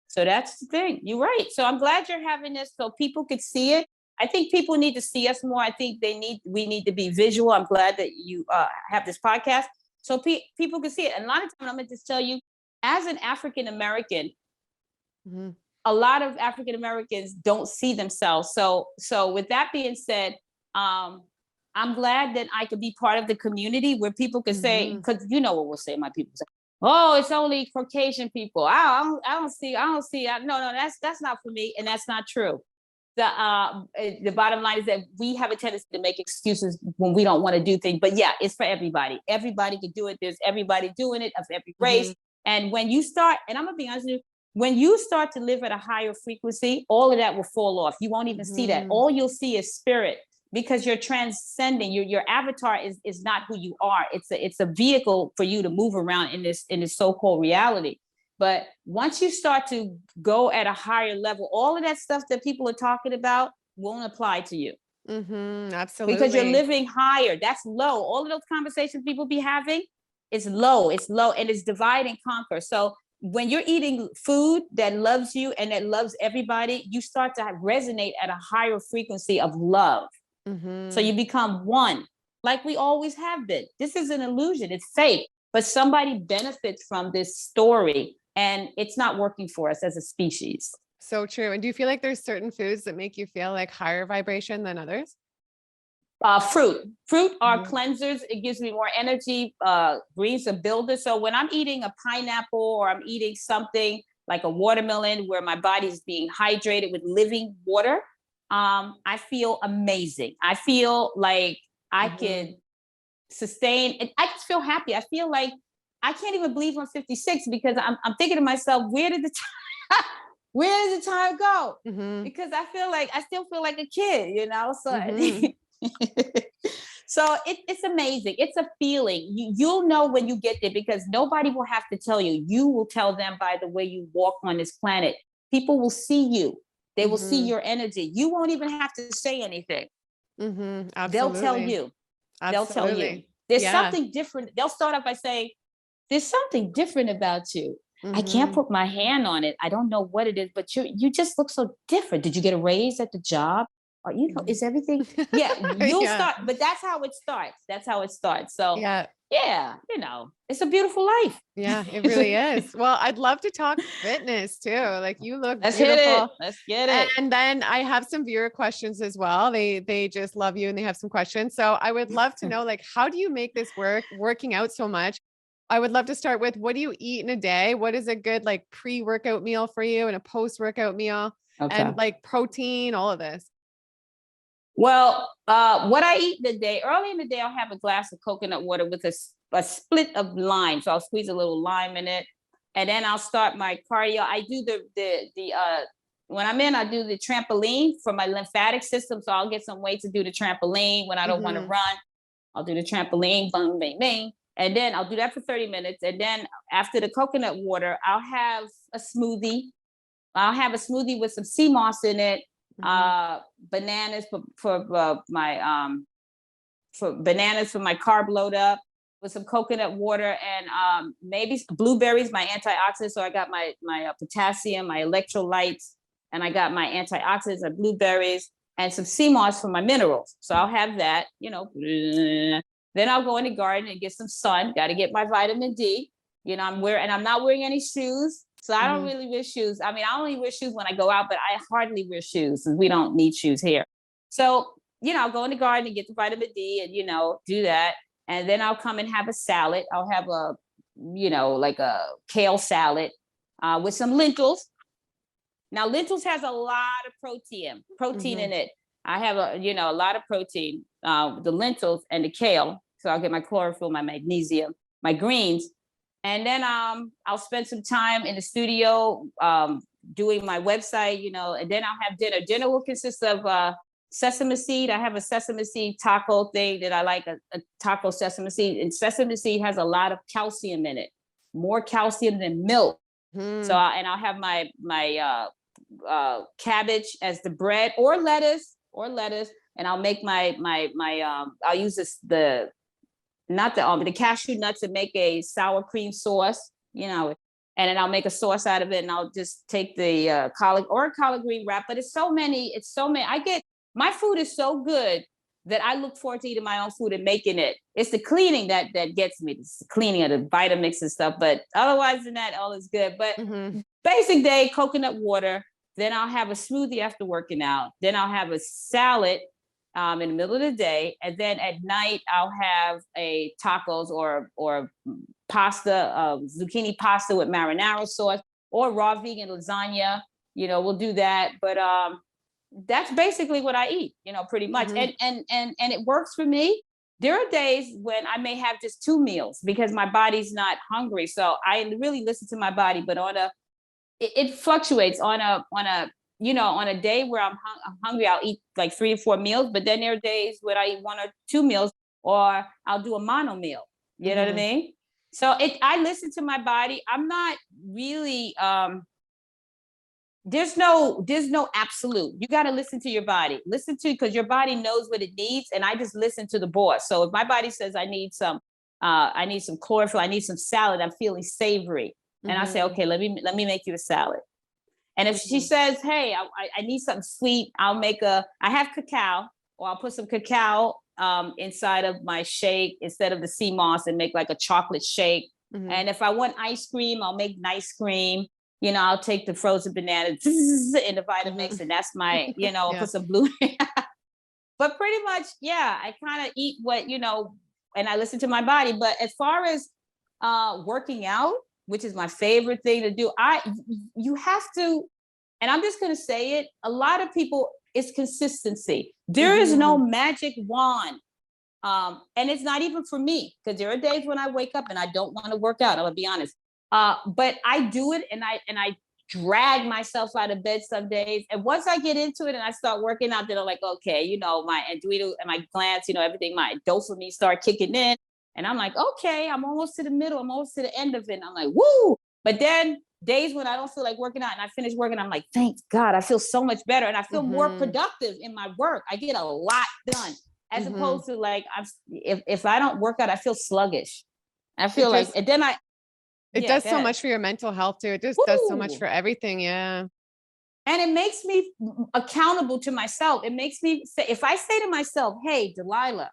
So that's the thing. You're right. So I'm glad you're having this so people could see it. I think people need to see us more. I think we need to be visual. I'm glad that you have this podcast so people can see it. And a lot of times I'm going to just tell you, as an African American, Hmm. a lot of African Americans don't see themselves. So with that being said, um, I'm glad that I could be part of the community where people could say, Hmm. because you know what we'll say, my people say, "Oh, it's only Caucasian people. No, no, that's not for me, and that's not true." The bottom line is that we have a tendency to make excuses when we don't want to do things. But yeah, it's for everybody. Everybody can do it. There's everybody doing it of every race. Hmm. And when you start, and I'm gonna be honest with you, when you start to live at a higher frequency, all of that will fall off. You won't even see that. Hmm. All you'll see is spirit, because you're transcending. Your avatar is not who you are. It's a vehicle for you to move around in this so-called reality. But once you start to go at a higher level, all of that stuff that people are talking about won't apply to you Hmm. because you're Absolutely. living higher. That's low. All of those conversations people be having, it's low, and it's divide and conquer. So when you're eating food that loves you and that loves everybody, you start to resonate at a higher frequency of love. So Hmm. you become one, like we always have been. This is an illusion, it's fake, but somebody benefits from this story, and it's not working for us as a species. So true. And do you feel like there's certain foods that make you feel like higher vibration than others? Fruit are Mhm. cleansers. It gives me more energy. Greens are builders. So when I'm eating a pineapple or I'm eating something like a watermelon where my body is being hydrated with living water, I feel amazing. I feel like I Mhm. can sustain and I just feel happy. I feel like I can't even believe I'm 56 because I'm thinking to myself, where did the time where did the time go? Mhm. Because I still feel like a kid, you know? So Mhm. so it's amazing. It's a feeling. You'll know when you get there because nobody will have to tell you. You will tell them by the way you walk on this planet. People will see you. They will see Mhm. your energy. You won't even have to say anything. Mhm. They'll tell Absolutely. you. They'll tell you. Absolutely. There's Yeah. something different. They'll start off by saying, there's something different about you. I can't Mhm. put my hand on it. I don't know what it is, but you just look so different. Did you get a raise at the job? Or Mhm. is everything? Yeah, you'll Yeah. start, but that's how it starts. That's how it starts. So Yeah. yeah, it's a beautiful life. Yeah, it really is. Well, I'd love to talk fitness too. Like you look Let's hit it. beautiful. Let's get it. And then I have some viewer questions as well. They just love you and they have some questions. So I would love to know like how do you make this work working out so much? I would love to start with what do you eat in a day? What is a good like pre-workout meal for you and a post-workout meal Okay. and like protein, all of this? Well, what I eat in the day, early in the day, I'll have a glass of coconut water with a split of lime. So I'll squeeze a little lime in it. And then I'll start my cardio. I do when I'm in, I do the trampoline for my lymphatic system. So I'll get some weight to do the trampoline when I don't want to Mhm. run. I'll do the trampoline, bang, bang, bang. And then I'll do that for 30 minutes. And then after the coconut water, I'll have a smoothie. I'll have a smoothie with some sea moss in it, Mhm. uh, bananas for bananas for my carb load up, with some coconut water and maybe blueberries, my antioxidants. So I got my potassium, my electrolytes, and I got my antioxidants and blueberries and some sea moss for my minerals. So I'll have that, Then I'll go in the garden and get some sun. Got to get my vitamin D. I'm not wearing any shoes. So I don't Mhm. really wear shoes. I mean, I only wear shoes when I go out, but I hardly wear shoes. We don't need shoes here. So, I'll go in the garden and get the vitamin D and, do that. And then I'll come and have a salad. I'll have like a kale salad with some lentils. Now, lentils has a lot of protein Mhm. in it. I have a lot of protein, the lentils and the kale. So I'll get my chlorophyll, my magnesium, my greens. And then I'll spend some time in the studio doing my website, and then I'll have dinner. Dinner will consist of sesame seed. I have a sesame seed taco thing that I like, a taco sesame seed. And sesame seed has a lot of calcium in it, more calcium than milk. So, Mhm. and I'll have my cabbage as the bread or lettuce, and I'll make I'll use the not the cashew nuts and make a sour cream sauce, and then I'll make a sauce out of it, and I'll just take the collard green wrap. But it's so many. My food is so good that I look forward to eating my own food and making it. It's the cleaning that gets me. It's the cleaning of the Vitamix and stuff. But otherwise than that, all is good. But Mhm. basic day, coconut water. Then I'll have a smoothie after working out. Then I'll have a salad in the middle of the day, and then at night I'll have a tacos or pasta, zucchini pasta with marinara sauce, or raw vegan lasagna. We'll do that. But that's basically what I eat. Pretty much, Mhm. and it works for me. There are days when I may have just two meals because my body's not hungry, so I really listen to my body. But it fluctuates on a day where I'm hungry, I'll eat like 3 or 4 meals, but then there are days when I eat 1 or 2 meals, or I'll do a mono meal. You know what I Mhm. mean? So I listen to my body. I'm not really there's no absolute. You got to listen to your body. Listen to because your body knows what it needs, and I just listen to the boss. So if my body says I need some chlorophyll, I need some salad, I'm feeling savory, and I say, Mhm. okay, let me make you a salad. And if she Mhm. says, hey, I need something sweet, I have cacao, or I'll put some cacao inside of my shake instead of the sea moss and make like a chocolate shake. Mhm. And if I want ice cream, I'll make nice cream. I'll take the frozen banana in the Vitamix, Mhm. and that's I'll Yeah. put some blue. but pretty much, yeah, I kind of eat what, and I listen to my body. But as far as working out, which is my favorite thing to do, you have to, and I'm just going to say it, a lot of people, it's consistency. There is no Mhm. magic wand. And it's not even for me, because there are days when I wake up and I don't want to work out. I'll be honest. But I do it, and I drag myself out of bed some days. And once I get into it and I start working out, then I'm like, okay, my adrenal and my glands, everything, my dopamine start kicking in. And I'm like, okay, I'm almost to the middle, I'm almost to the end of it. And I'm like, woo. But then days when I don't feel like working out and I finish working, I'm like, thank God, I feel so much better and I feel more Mhm. productive in my work. I get a lot done, as Mhm. opposed to like, if I don't work out, I feel sluggish. I It feel like, just and then it yeah, does go so ahead. much for your mental health too. It just does so much Woo! for everything. Yeah. And it makes me accountable to myself. It makes me say, if I say to myself, hey, Delilah,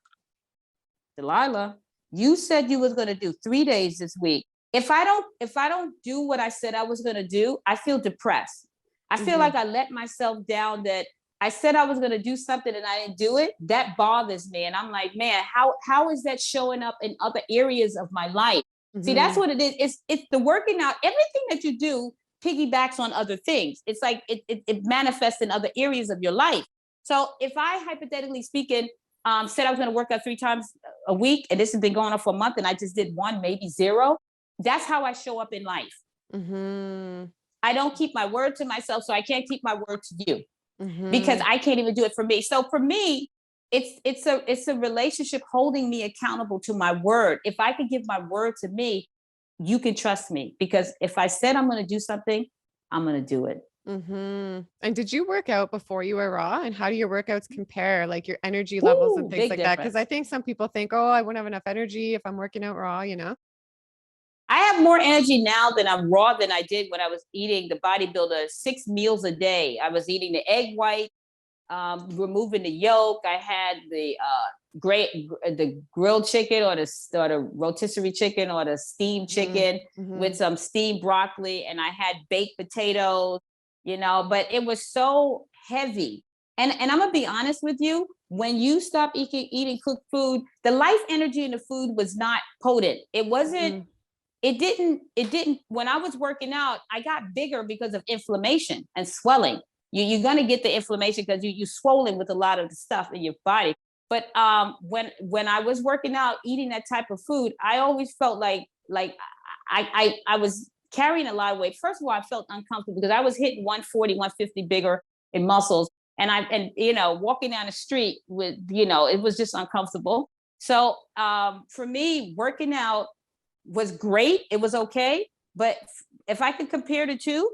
you said you was going to do 3 days this week. If I don't do what I said I was going to do, I feel depressed. I feel Mhm. like I let myself down, that I said I was going to do something and I didn't do it. That bothers me. And I'm like, man, how is that showing up in other areas of my life? See, that's Mhm. what it is. It's the working out. Everything that you do piggybacks on other things. It's like it manifests in other areas of your life. So if I, hypothetically speaking, said I was going to work out 3 times a week, and this has been going on for a month, and I just did one, maybe zero, that's how I show up in life. Mhm. I don't keep my word to myself, so I can't keep my word to you, because Mhm. I can't even do it for me. So for me, it's a relationship holding me accountable to my word. If I could give my word to me, you can trust me, because if I said I'm going to do something, I'm going to do it. Mhm. And did you work out before you were raw? And how do your workouts compare, like your energy levels and Ooh, things big like that? Because I difference. think some people think, oh, I wouldn't have enough energy if I'm working out raw. I have more energy now than I'm raw than I did when I was eating the bodybuilder 6 meals a day. I was eating the egg white, removing the yolk. I had the grilled chicken, or the rotisserie chicken, or the steamed Mhm. chicken with Mhm. some steamed broccoli, and I had baked potatoes. But it was so heavy. And I'm gonna be honest with you. When you stop eating cooked food, the life energy in the food was not potent. It wasn't. Mhm. It didn't. When I was working out, I got bigger because of inflammation and swelling. You're gonna get the inflammation because you swollen with a lot of the stuff in your body. But when I was working out, eating that type of food, I always felt like I was carrying a lot of weight. First of all, I felt uncomfortable because I was hitting 140, 150 bigger in muscles. And walking down the street with, it was just uncomfortable. So for me, working out was great. It was okay. But if I could compare the two,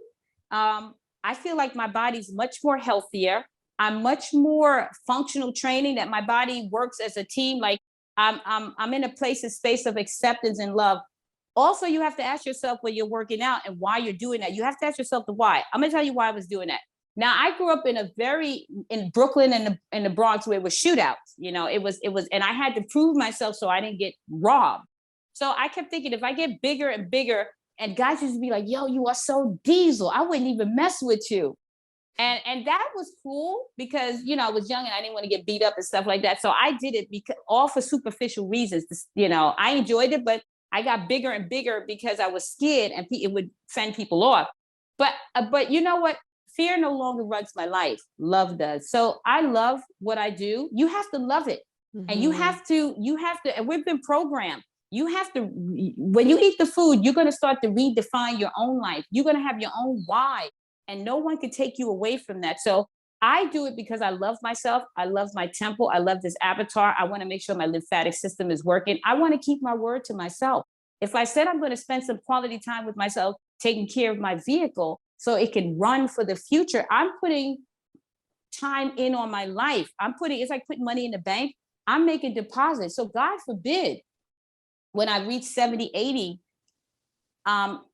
um, I feel like my body's much more healthier. I'm much more functional training, that my body works as a team. Like I'm in a place, a space of acceptance and love. Also, you have to ask yourself when you're working out and why you're doing that. You have to ask yourself the why. I'm gonna tell you why I was doing that. Now, I grew up in Brooklyn and the Bronx, where it was shootouts. It was, and I had to prove myself so I didn't get robbed. So I kept thinking, if I get bigger and bigger, and guys used to be like, yo, you are so diesel, I wouldn't even mess with you. And that was cool because I was young and I didn't want to get beat up and stuff like that. So I did it because all for superficial reasons. I enjoyed it, but I got bigger and bigger because I was scared, and it would fend people off. But you know what? Fear no longer runs my life. Love does. So I love what I do. You have to love it, and you Mhm. have to. You have to. And we've been programmed. You have to. When you eat the food, you're going to start to redefine your own life. You're going to have your own why, and no one can take you away from that. So I do it because I love myself. I love my temple. I love this avatar. I want to make sure my lymphatic system is working. I want to keep my word to myself. If I said I'm going to spend some quality time with myself, taking care of my vehicle so it can run for the future, I'm putting time in on my life. It's like putting money in the bank. I'm making deposits. So God forbid, when I reach 70, 80, um,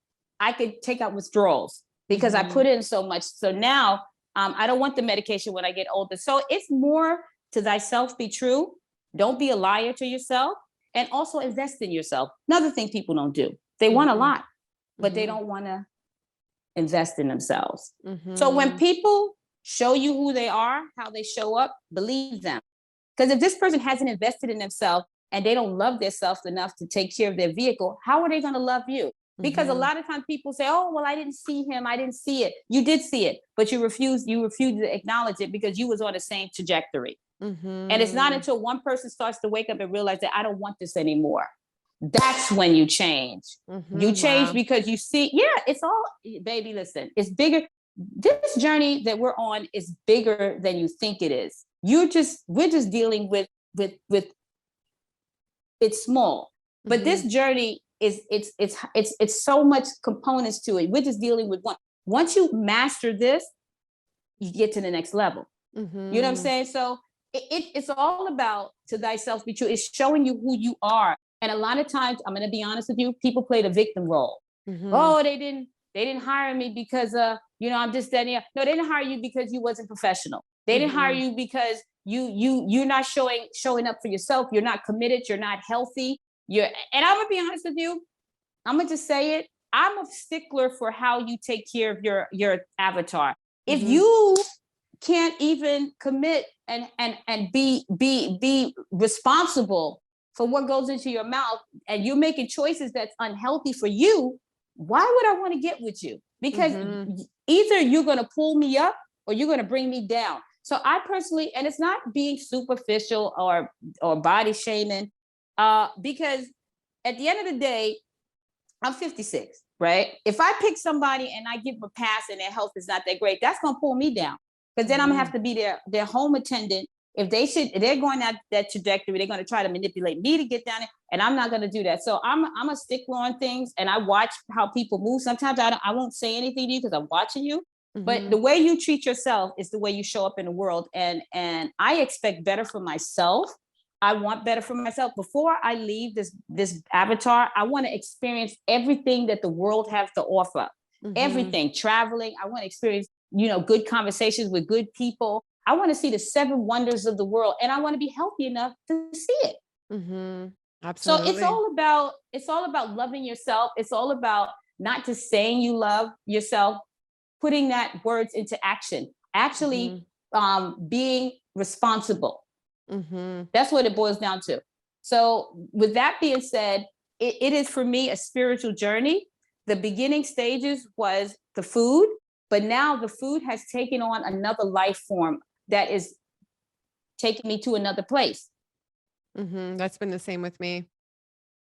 I could take out withdrawals because I Mhm. put in so much. So now I don't want the medication when I get older. So it's more to thyself be true. Don't be a liar to yourself, and also invest in yourself. Another thing people don't do. They want a Mhm. lot, but they Mhm. don't want to invest in themselves. So when Mhm. people show you who they are, how they show up, believe them. Because if this person hasn't invested in themselves and they don't love themselves enough to take care of their vehicle, how are they going to love you? Because a lot of times people say, oh, well, I didn't see him. I didn't see it. You did see it, but you refused to acknowledge it because you was on the same trajectory. And it's not until one person starts to wake up and realize that I don't want this anymore. That's when you change. You change Wow. because you see, it's all, baby, listen, it's bigger. This journey that we're on is bigger than you think it is. We're just dealing with it's small, but this journey it's so much components to it. We're just dealing with one. Once you master this, you get to the next level. You know what I'm saying? So it's all about to thyself be true. It's showing you who you are. And a lot of times, I'm going to be honest with you, people play the victim role. Oh, they didn't hire me because I'm just that. No, they didn't hire you because you wasn't professional. They didn't hire you because you're not showing up for yourself. You're not committed. You're not healthy. And I'm gonna be honest with you. I'm gonna just say it. I'm a stickler for how you take care of your avatar. If you can't even commit and be responsible for what goes into your mouth, and you're making choices that's unhealthy for you, why would I want to get with you? Because either you're going to pull me up or you're going to bring me down. So I personally, and it's not being superficial or body shaming, because at the end of the day, I'm 56, right? If I pick somebody and I give them a pass and their health is not that great, that's going to pull me down, because then I'm going to have to be their home attendant. If they're going that trajectory, they're going to try to manipulate me to get down there, and I'm not going to do that. So I'm a stickler on things, and I watch how people move. Sometimes I won't say anything to you because I'm watching you, but the way you treat yourself is the way you show up in the world. And I expect better for myself. I want better for myself. Before I leave this avatar, I want to experience everything that the world has to offer. Everything, traveling. I want to experience, good conversations with good people. I want to see the 7 wonders of the world, and I want to be healthy enough to see it. Absolutely. So it's all about loving yourself. It's all about not just saying you love yourself, putting that words into action, actually being responsible. That's what it boils down to. So with that being said, it is for me a spiritual journey. The beginning stages was the food, but now the food has taken on another life form that is taking me to another place. That's been the same with me.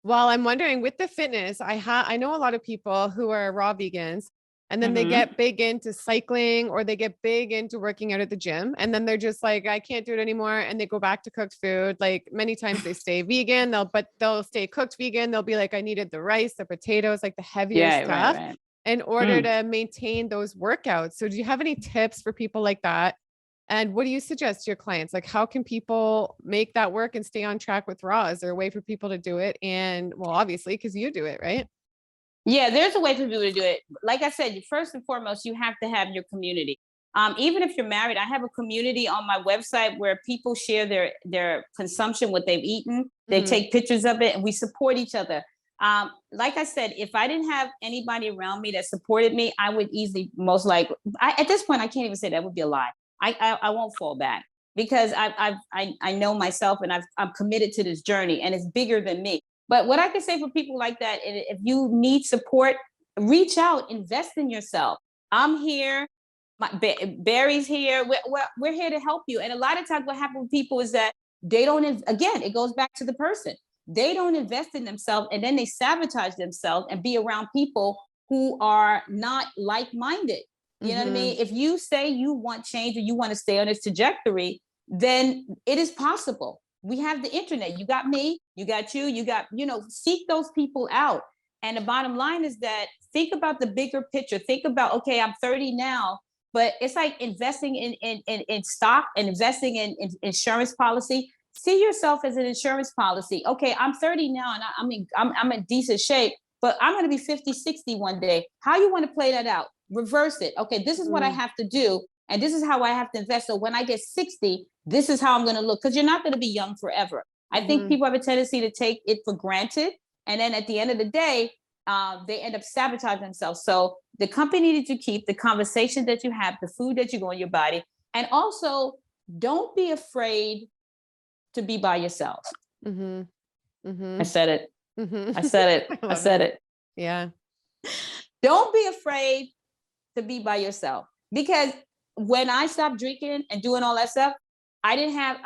Well, I'm wondering with the fitness, I know a lot of people who are raw vegans, and then they get big into cycling, or they get big into working out at the gym, and then they're just like, I can't do it anymore, and they go back to cooked food. Like many times they stay vegan, they'll stay cooked vegan. They'll be like, I needed the rice, the potatoes, like the heavier stuff Right. in order to maintain those workouts. So do you have any tips for people like that? And what do you suggest to your clients? Like, how can people make that work and stay on track with raw? Is there a way for people to do it? And well, obviously, because you do it, right? Yeah, there's a way for people to do it. Like I said, first and foremost, you have to have your community. Even if you're married, I have a community on my website where people share their consumption, what they've eaten. They take pictures of it, and we support each other. Like I said, if I didn't have anybody around me that supported me, I would easily, at this point, I can't even say that would be a lie. I won't fall back, because I know myself, and I'm committed to this journey, and it's bigger than me. But what I can say for people like that, if you need support, reach out, invest in yourself. I'm here. Barry's here. We're here to help you. And a lot of times what happens with people is that they don't, again, it goes back to the person. They don't invest in themselves, and then they sabotage themselves and be around people who are not like-minded. You know what I mean? If you say you want change or you want to stay on this trajectory, then it is possible. We have the internet. You got me, you got you got, seek those people out. And the bottom line is that think about the bigger picture. Think about, okay, I'm 30 now, but it's like investing in stock and investing in insurance policy. See yourself as an insurance policy. Okay, I'm 30 now, and I'm in decent shape, but I'm going to be 50, 60 one day. How you want to play that out? Reverse it. Okay, this is what I have to do, and this is how I have to invest. So when I get 60, this is how I'm going to look, because you're not going to be young forever. I think people have a tendency to take it for granted, and then at the end of the day, they end up sabotaging themselves. So the company that you keep, the conversation that you have, the food that you go in your body, and also don't be afraid to be by yourself. Mm-hmm. Mm-hmm. I said it. Mm-hmm. I said it. I said it. Yeah. Don't be afraid to be by yourself, because when I stopped drinking and doing all that stuff, I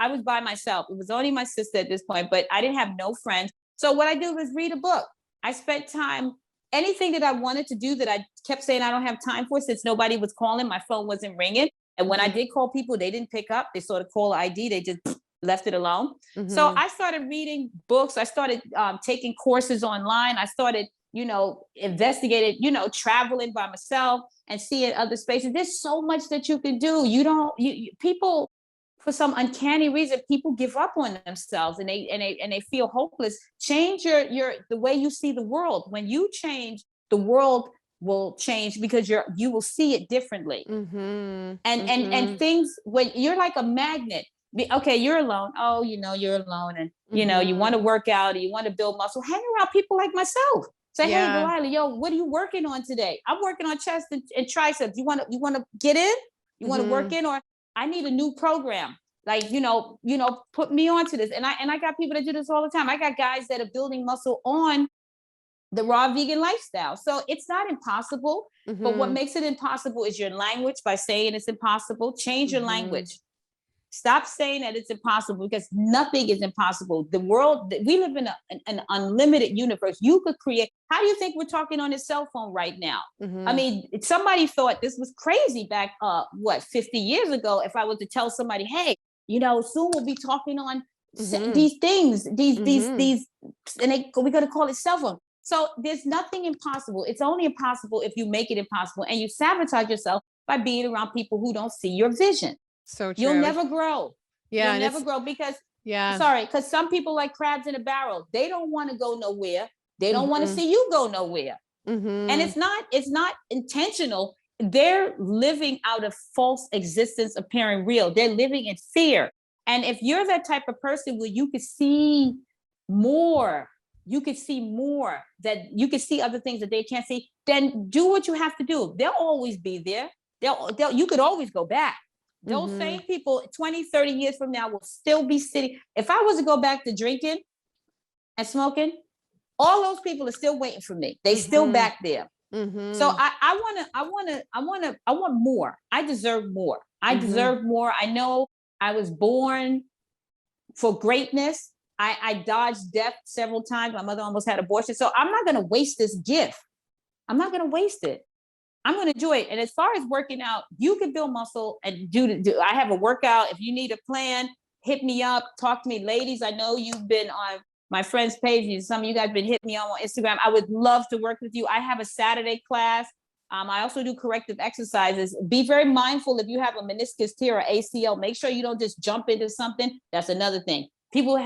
was by myself. It was only my sister at this point, but I didn't have no friends. So what I did was read a book. I spent time, anything that I wanted to do that I kept saying I don't have time for, since nobody was calling, my phone wasn't ringing. And when I did call people, they didn't pick up. They sort of call ID. They just left it alone. So Mm-hmm. I started reading books. I started taking courses online. I started, investigated, traveling by myself and seeing other spaces. There's so much that you can do. People, for some uncanny reason, people give up on themselves and they feel hopeless. Change the way you see the world. When you change, the world will change, because you will see it differently. Mm-hmm. And things, when you're like a magnet. Okay, you're alone. Oh, you're alone, and you want to work out, or you want to build muscle. Hang around people like myself. Say, hey, Yeah. Delilah, yo, what are you working on today? I'm working on chest and triceps. You want to get in? You want to work in, or I need a new program. Like, put me onto this. And I got people that do this all the time. I got guys that are building muscle on the raw vegan lifestyle. So it's not impossible, but what makes it impossible is your language. By saying it's impossible, change your language. Stop saying that it's impossible, because nothing is impossible. The world, we live in an unlimited universe. You could create. How do you think we're talking on a cell phone right now? I mean, somebody thought this was crazy back, 50 years ago, if I was to tell somebody, hey, soon we'll be talking on these things, these, and we're going to call it cell phone. So there's nothing impossible. It's only impossible if you make it impossible, and you sabotage yourself by being around people who don't see your vision. So true. You'll never grow. Yeah. You'll never grow, because yeah. Sorry, because some people like crabs in a barrel. They don't want to go nowhere. They don't want to see you go nowhere. And it's not intentional. They're living out of false existence appearing real. They're living in fear. And if you're that type of person where you could see more, that you can see other things that they can't see, then do what you have to do. They'll always be there. You could always go back. Those same people 20, 30 years from now will still be sitting. If I was to go back to drinking and smoking, all those people are still waiting for me. They still back there. So I want more. I deserve more. I deserve more. I know I was born for greatness. I dodged death several times. My mother almost had abortion. So I'm not going to waste this gift. I'm not going to waste it. I'm going to enjoy it. And as far as working out, you can build muscle and do. I have a workout. If you need a plan, hit me up. Talk to me. Ladies, I know you've been on my friend's page. Some of you guys been hitting me on Instagram. I would love to work with you. I have a Saturday class. I also do corrective exercises. Be very mindful if you have a meniscus tear or ACL. Make sure you don't just jump into something. That's another thing. People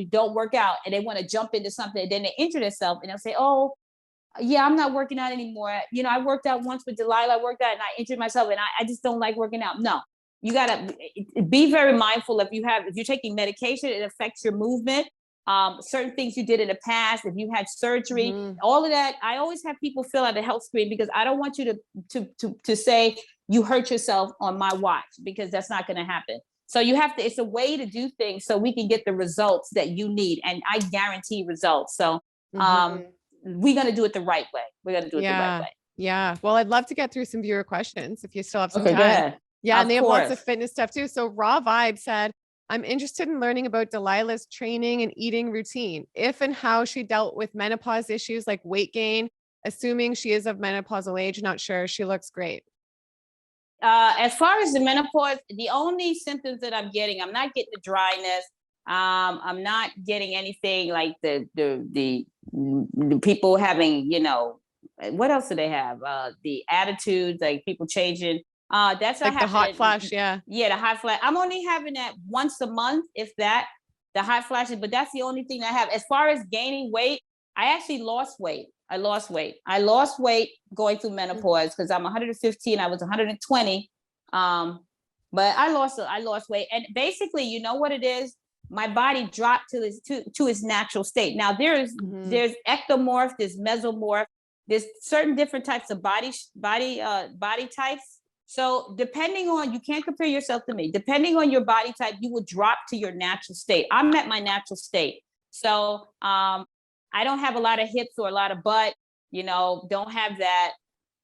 don't work out and they want to jump into something, and then they injure themselves and they'll say, oh, yeah, I'm not working out anymore. I worked out once with Delilah. I worked out and I injured myself, and I just don't like working out. No, you got to be very mindful. If you're taking medication, it affects your movement. Certain things you did in the past, if you had surgery, all of that. I always have people fill out a health screen, because I don't want you to say you hurt yourself on my watch, because that's not going to happen. So you have to, it's a way to do things so we can get the results that you need. And I guarantee results. So, we're going to do it the right way. We're going to do it the right way. Yeah. Well, I'd love to get through some viewer questions if you still have some time. Go ahead. Yeah. And they have lots of fitness stuff too. So Raw Vibe said, I'm interested in learning about Delilah's training and eating routine, if and how she dealt with menopause issues like weight gain, assuming she is of menopausal age. Not sure. She looks great. As far as the menopause, the only symptoms that I'm getting, I'm not getting the dryness. I'm not getting anything like the people having, what else do they have? The attitudes, like people changing. That's like the hot flash. Yeah, the hot flash. I'm only having that once a month, if that. The hot flashes, but that's the only thing I have. As far as gaining weight, I actually lost weight. I lost weight going through menopause, because I'm 115. I was 120. But I lost weight, and basically, you know what it is. My body dropped to its natural state. Now there's ectomorph, there's mesomorph, there's certain different types of body types. So depending on, you can't compare yourself to me. Depending on your body type, you will drop to your natural state. I'm at my natural state. So I don't have a lot of hips or a lot of butt, don't have that.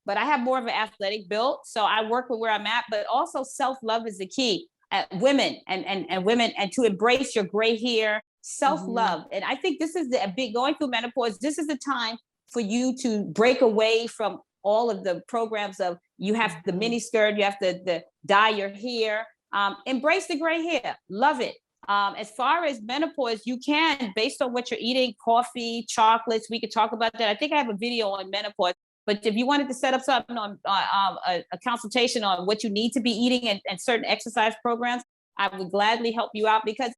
But I have more of an athletic build. So I work with where I'm at, but also self-love is the key. Women and women, and to embrace your gray hair, self-love. And I think this is the big, going through menopause, this is the time for you to break away from all of the programs of you have the mini skirt, you have to dye your hair, embrace the gray hair, love it. As far as menopause, you can, based on what you're eating, coffee, chocolates, we could talk about that. I think I have a video on menopause, but if you wanted to set up something on a consultation on what you need to be eating and certain exercise programs, I would gladly help you out, because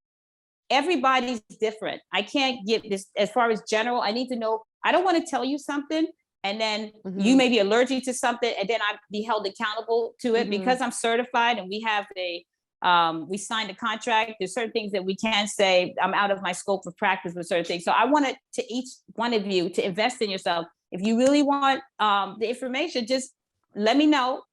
everybody's different. I can't get this as far as general. I need to know, I don't want to tell you something and then you may be allergic to something and then I'd be held accountable to it, because I'm certified and we have we signed a contract. There's certain things that we can say, I'm out of my scope of practice with certain things. So I wanted to each one of you to invest in yourself. If you really want the information, just let me know,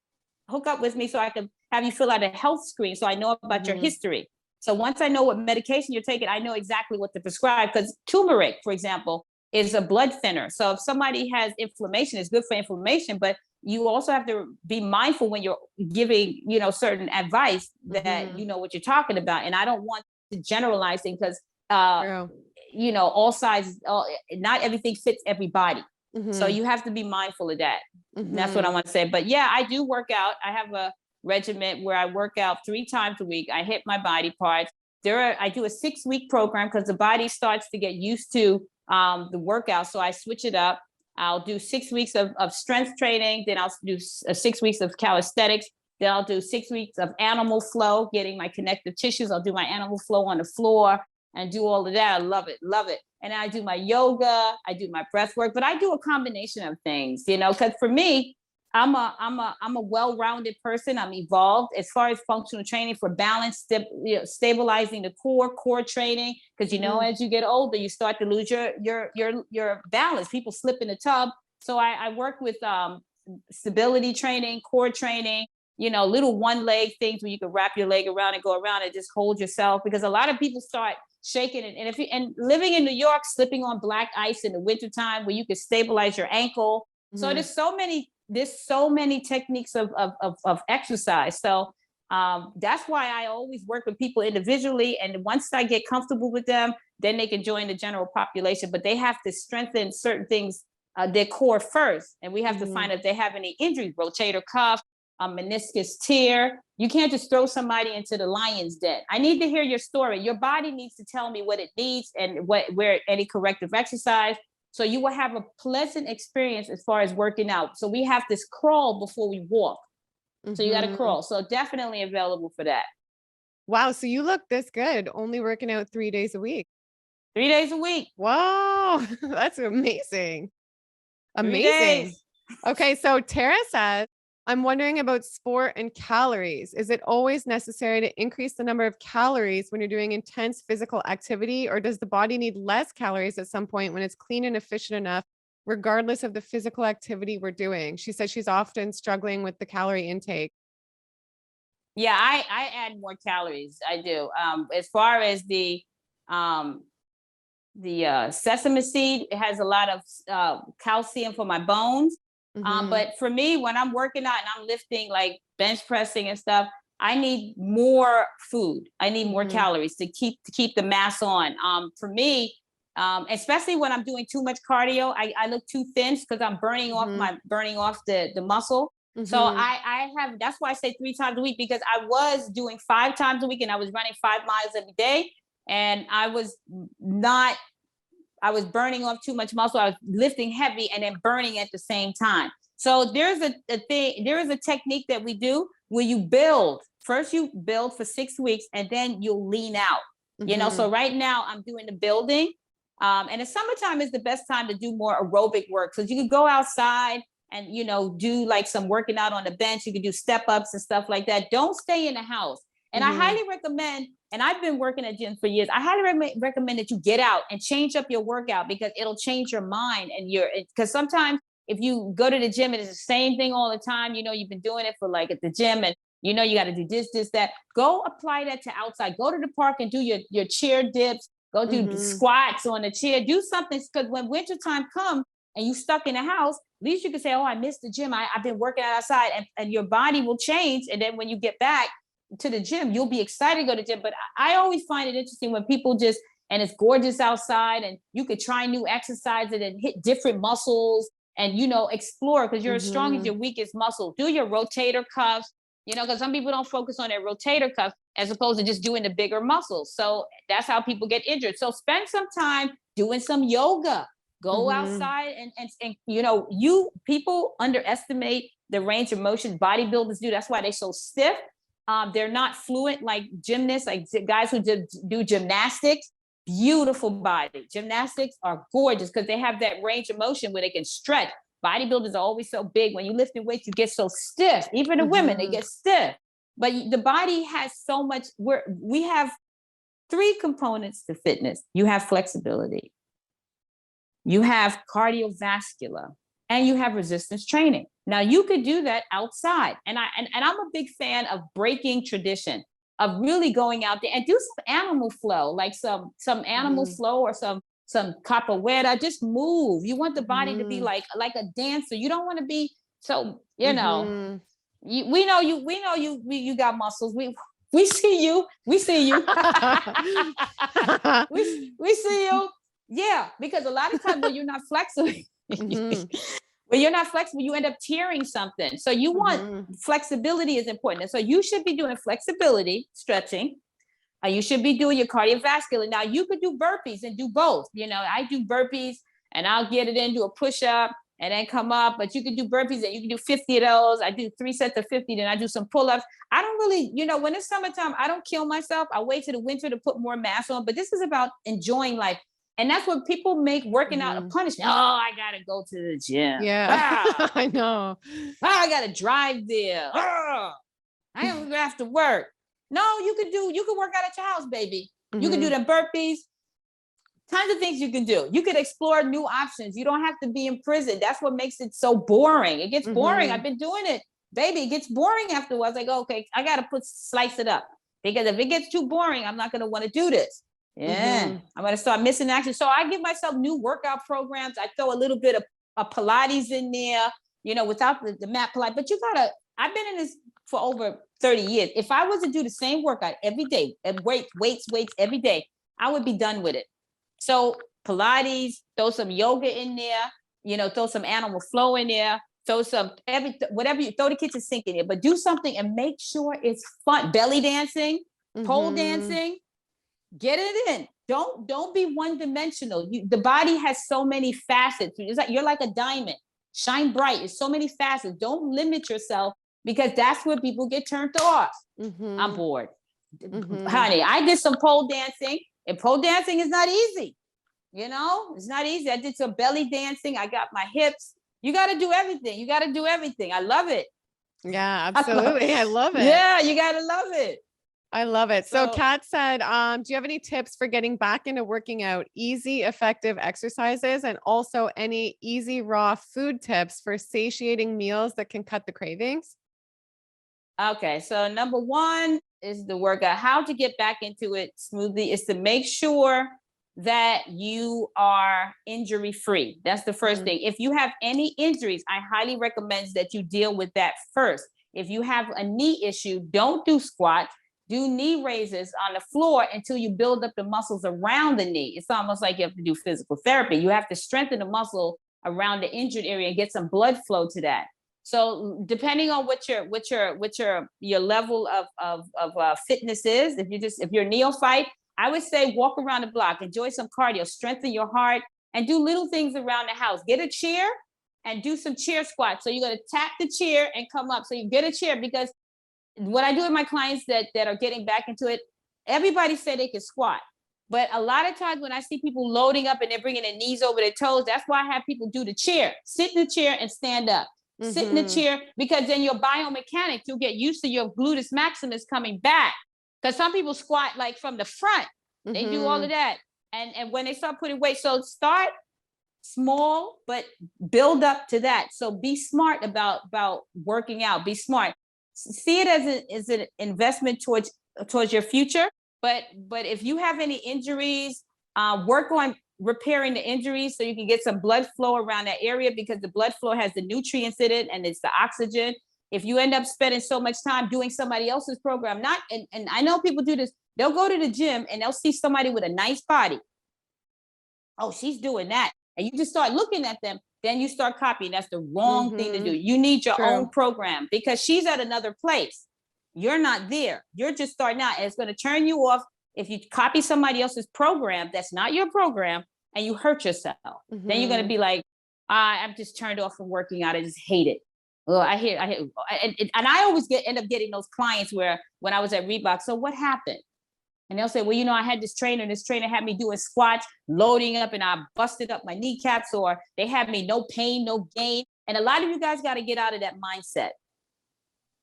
hook up with me so I can have you fill out a health screen so I know about your history. So once I know what medication you're taking, I know exactly what to prescribe, because turmeric, for example, is a blood thinner. So if somebody has inflammation, it's good for inflammation, but you also have to be mindful when you're giving, certain advice that you know what you're talking about. And I don't want to generalize things because, all sizes, not everything fits everybody. So you have to be mindful of that. That's what I want to say. But yeah, I do work out. I have a regiment where I work out 3 times a week. I hit my body parts. I do a 6-week program because the body starts to get used to the workout. So I switch it up. I'll do 6 weeks of strength training. Then I'll do 6 weeks of calisthenics. Then I'll do 6 weeks of animal flow, getting my connective tissues. I'll do my animal flow on the floor and do all of that. I love it, love it. And I do my yoga, I do my breath work, but I do a combination of things, because for me, I'm a well-rounded person. I'm evolved as far as functional training for balance, stabilizing the core training. Because as you get older, you start to lose your balance. People slip in the tub. So I work with stability training, core training. Little one leg things where you can wrap your leg around and go around and just hold yourself. Because a lot of people start shaking it, and living in New York, slipping on black ice in the wintertime where you can stabilize your ankle. So there's so many techniques of exercise. So that's why I always work with people individually. And once I get comfortable with them, then they can join the general population. But they have to strengthen certain things, their core first. And we have to find if they have any injuries, rotator cuff, meniscus tear. You can't just throw somebody into the lion's den. I need to hear your story. Your body needs to tell me what it needs and where any corrective exercise. So you will have a pleasant experience as far as working out. So we have this crawl before we walk. So you got to crawl. So definitely available for that. Wow. So you look this good, only working out 3 days a week. 3 days a week. Wow. That's amazing. Amazing. Okay. So Tara says, I'm wondering about sport and calories. Is it always necessary to increase the number of calories when you're doing intense physical activity, or does the body need less calories at some point when it's clean and efficient enough, regardless of the physical activity we're doing? She says she's often struggling with the calorie intake. Yeah, I add more calories. I do. As far as the sesame seed, it has a lot of calcium for my bones. But for me, when I'm working out and I'm lifting, like bench pressing and stuff, I need more food. I need more calories to keep the mass on. For me, especially when I'm doing too much cardio, I look too thin because I'm burning off the muscle. So I have, that's why I say 3 times a week, because I was doing 5 times a week and I was running 5 miles every day, and I was burning off too much muscle. I was lifting heavy and then burning at the same time. So there's a technique that we do where you build. First you build for 6 weeks and then you'll lean out. So right now I'm doing the building. And the summertime is the best time to do more aerobic work. So you can go outside and, do like some working out on the bench. You can do step ups and stuff like that. Don't stay in the house. And I highly recommend, and I've been working at gyms for years, I highly recommend that you get out and change up your workout, because it'll change your mind. And because sometimes if you go to the gym and it's the same thing all the time, you've been doing it for like at the gym, and you got to do this, that, go apply that to outside. Go to the park and do your chair dips. Go do squats on the chair. Do something, because when wintertime comes and you stuck in the house, at least you can say, oh, I missed the gym. I've been working outside, and your body will change. And then when you get back to the gym, you'll be excited to go to the gym. But I always find it interesting when people and it's gorgeous outside, and you could try new exercises and hit different muscles and, explore, because you're as strong as your weakest muscle. Do your rotator cuffs, because some people don't focus on their rotator cuff as opposed to just doing the bigger muscles. So that's how people get injured. So spend some time doing some yoga. Go outside and people underestimate the range of motion bodybuilders do. That's why they're so stiff. They're not fluent like gymnasts, like guys who do gymnastics. Beautiful body. Gymnastics are gorgeous because they have that range of motion where they can stretch. Bodybuilders are always so big. When you lift the weights, you get so stiff. Even the women, they get stiff. But the body has so much. We have 3 components to fitness. You have flexibility, you have cardiovascular, and you have resistance training. Now you could do that outside. And I'm a big fan of breaking tradition, of really going out there and do some animal flow, like some animal flow or some capoeira. Just move. You want the body to be like a dancer. You don't want to be so, we know you got muscles. We see you. We see you. we see you. Yeah, because a lot of times when you're not flexible, when you're not flexible, you end up tearing something. So you want flexibility is important. And so you should be doing flexibility, stretching. You should be doing your cardiovascular. Now you could do burpees and do both. I do burpees and I'll get it in, do a push-up and then come up, but you can do burpees and you can do 50 of those. I do 3 sets of 50, then I do some pull-ups. I don't really, when it's summertime, I don't kill myself. I wait till the winter to put more mass on, but this is about enjoying life. And that's what people make working out a punishment. Oh, I got to go to the gym. Yeah, I know. Oh, I got to drive there. Oh, I don't have to work. No, you can work out at your house, baby. You can do the burpees. Tons of things you can do. You can explore new options. You don't have to be in prison. That's what makes it so boring. It gets boring. I've been doing it, baby. It gets boring afterwards. I go, okay, I got to slice it up, because if it gets too boring, I'm not going to want to do this. Yeah, I'm going to start missing action. So I give myself new workout programs. I throw a little bit of Pilates in there, without the mat Pilates. But I've been in this for over 30 years. If I was to do the same workout every day and weights every day, I would be done with it. So Pilates, throw some yoga in there, throw some animal flow in there, throw whatever you throw the kitchen sink in there, but do something and make sure it's fun. Belly dancing, pole dancing. Get it in. Don't be one-dimensional. The body has so many facets. You're like a diamond. Shine bright. It's so many facets. Don't limit yourself, because that's where people get turned off. I'm bored. Honey, I did some pole dancing, and pole dancing is not easy. It's not easy. I did some belly dancing. I got my hips. You got to do everything. I love it. Yeah, absolutely. I love it. Yeah, you got to love it. I love it. So Kat said, do you have any tips for getting back into working out? Easy, effective exercises, and also any easy raw food tips for satiating meals that can cut the cravings? Okay, so number 1 is the workout. How to get back into it smoothly is to make sure that you are injury free. That's the first thing. If you have any injuries, I highly recommend that you deal with that first. If you have a knee issue, don't do squats. Do knee raises on the floor until you build up the muscles around the knee. It's almost like you have to do physical therapy. You have to strengthen the muscle around the injured area and get some blood flow to that. So depending on what your level of fitness is, if you're a neophyte, I would say walk around the block, enjoy some cardio, strengthen your heart, and do little things around the house. Get a chair and do some chair squats. So you're going to tap the chair and come up. So you get a chair, because what I do with my clients that are getting back into it, everybody said they can squat. But a lot of times when I see people loading up and they're bringing their knees over their toes, that's why I have people do the chair. Sit in the chair and stand up. Sit in the chair, because then your biomechanics, you'll get used to your gluteus maximus coming back. Because some people squat like from the front. They do all of that. And when they start putting weight, so start small, but build up to that. So be smart about working out. Be smart. See it as an investment towards your future. But if you have any injuries, work on repairing the injuries so you can get some blood flow around that area, because the blood flow has the nutrients in it and it's the oxygen. If you end up spending so much time doing somebody else's program, and I know people do this, they'll go to the gym and they'll see somebody with a nice body. Oh, she's doing that. And you just start looking at them, then you start copying. That's the wrong thing to do. You need your own program, because she's at another place. You're not there. You're just starting out, and it's going to turn you off if you copy somebody else's program that's not your program and you hurt yourself. Then you're going to be like, I'm just turned off from working out. I just hate it. Well, I hear, and I always end up getting those clients where when I was at Reebok, so what happened? And they'll say, well, you know, I had this trainer had me doing squats, loading up, and I busted up my kneecaps, or they had me no pain, no gain. And a lot of you guys got to get out of that mindset.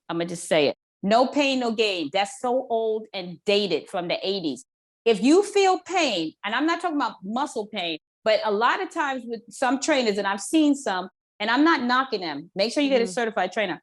I'm going to just say it. No pain, no gain. That's so old and dated from the 80s. If you feel pain, and I'm not talking about muscle pain, but a lot of times with some trainers, and I've seen some, and I'm not knocking them. Make sure you get a certified trainer.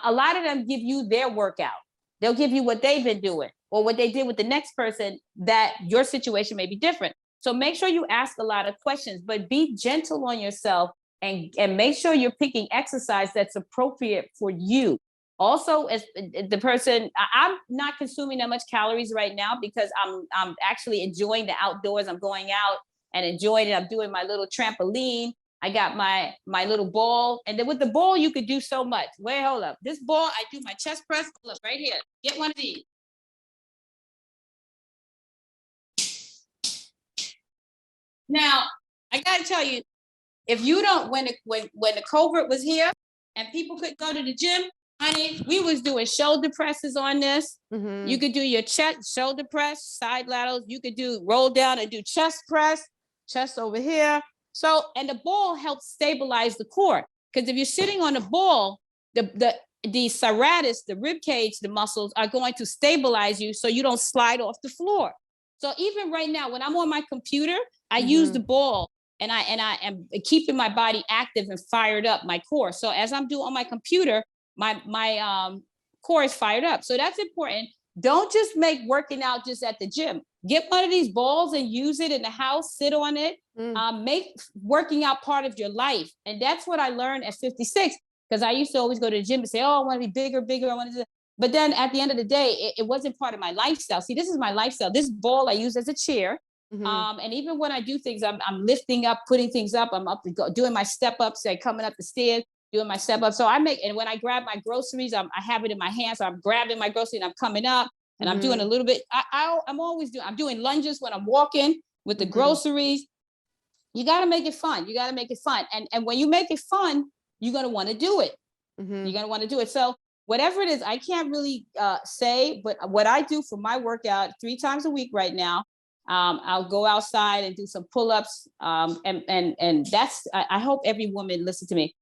A lot of them give you their workout. They'll give you what they've been doing or what they did with the next person, that your situation may be different. So make sure you ask a lot of questions, but be gentle on yourself, and make sure you're picking exercise that's appropriate for you. Also, as the person, I'm not consuming that much calories right now because I'm actually enjoying the outdoors. I'm going out and enjoying it. I'm doing my little trampoline. I got my little ball. And then with the ball, you could do so much. Wait, hold up. This ball, I do my chest press. Look, right here. Get one of these. Now, I got to tell you, if you don't, when the COVID was here and people could go to the gym, honey, we was doing shoulder presses on this. You could do your chest, shoulder press, side laterals. You could do roll down and do chest press, chest over here. So, and the ball helps stabilize the core. Because if you're sitting on a ball, the serratus, the rib cage, the muscles are going to stabilize you so you don't slide off the floor. So even right now, when I'm on my computer, I use the ball, and I am keeping my body active and fired up, my core. So as I'm doing on my computer, my core is fired up. So that's important. Don't just make working out just at the gym. Get one of these balls and use it in the house, sit on it. Make working out part of your life. And that's what I learned at 56, because I used to always go to the gym and say, oh, I want to be bigger. I want to do. But then at the end of the day, it wasn't part of my lifestyle. See, this is my lifestyle. This ball I use as a chair. And even when I do things, I'm lifting up, putting things up. I'm up doing my step ups, say coming up the stairs, doing my step up. So and when I grab my groceries, I have it in my hand. So I'm grabbing my grocery and I'm coming up, and I'm doing a little bit. I'm doing lunges when I'm walking with the groceries. You got to make it fun. And when you make it fun, you're going to want to do it. You're going to want to do it. So whatever it is, I can't really say, but what I do for my workout 3 times a week right now, I'll go outside and do some pull-ups. And that's, I hope every woman listen to me.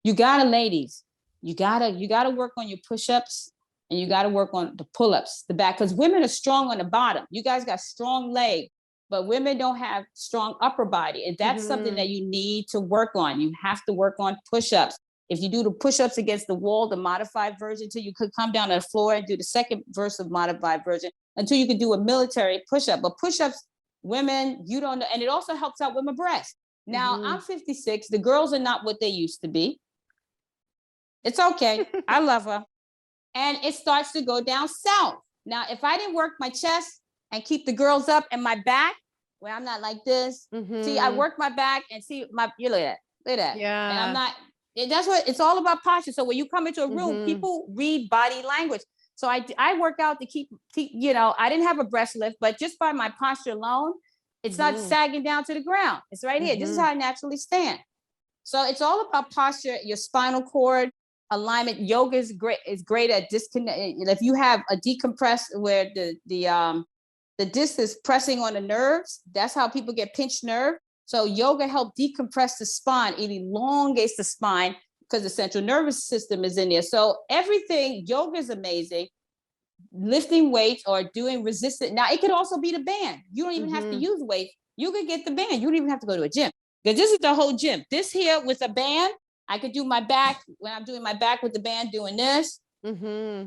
You ladies, you gotta work on your push-ups, and you gotta work on the pull-ups, the back, because women are strong on the bottom. You guys got strong legs, but women don't have strong upper body. And that's something that you need to work on. You have to work on push-ups. If you do the push-ups against the wall, the modified version, till you could come down to the floor and do the second verse of modified version, until you could do a military push-up. But push-ups, women, you don't know. And it also helps out with my breasts. Now, I'm 56. The girls are not what they used to be. It's okay. I love her. And it starts to go down south. Now, if I didn't work my chest and keep the girls up and my back, where I'm not like this. See, I work my back, and see you look at that. Yeah. And I'm not, that's what it's all about, posture. So when you come into a room, people read body language. So I work out to keep, I didn't have a breast lift, but just by my posture alone, it's not sagging down to the ground. It's right here. This is how I naturally stand. So it's all about posture, your spinal cord alignment. Yoga is great at disconnect. If you have a decompress where the disc is pressing on the nerves, that's how people get pinched nerve. So yoga helps decompress the spine. It elongates the spine because the central nervous system is in there. So everything, yoga is amazing. Lifting weights or doing resistance. Now it could also be the band. You don't even have to use weights. You could get the band. You don't even have to go to a gym. Because this is the whole gym. This here with a band, I could do my back when I'm doing my back with the band doing this. Mm-hmm.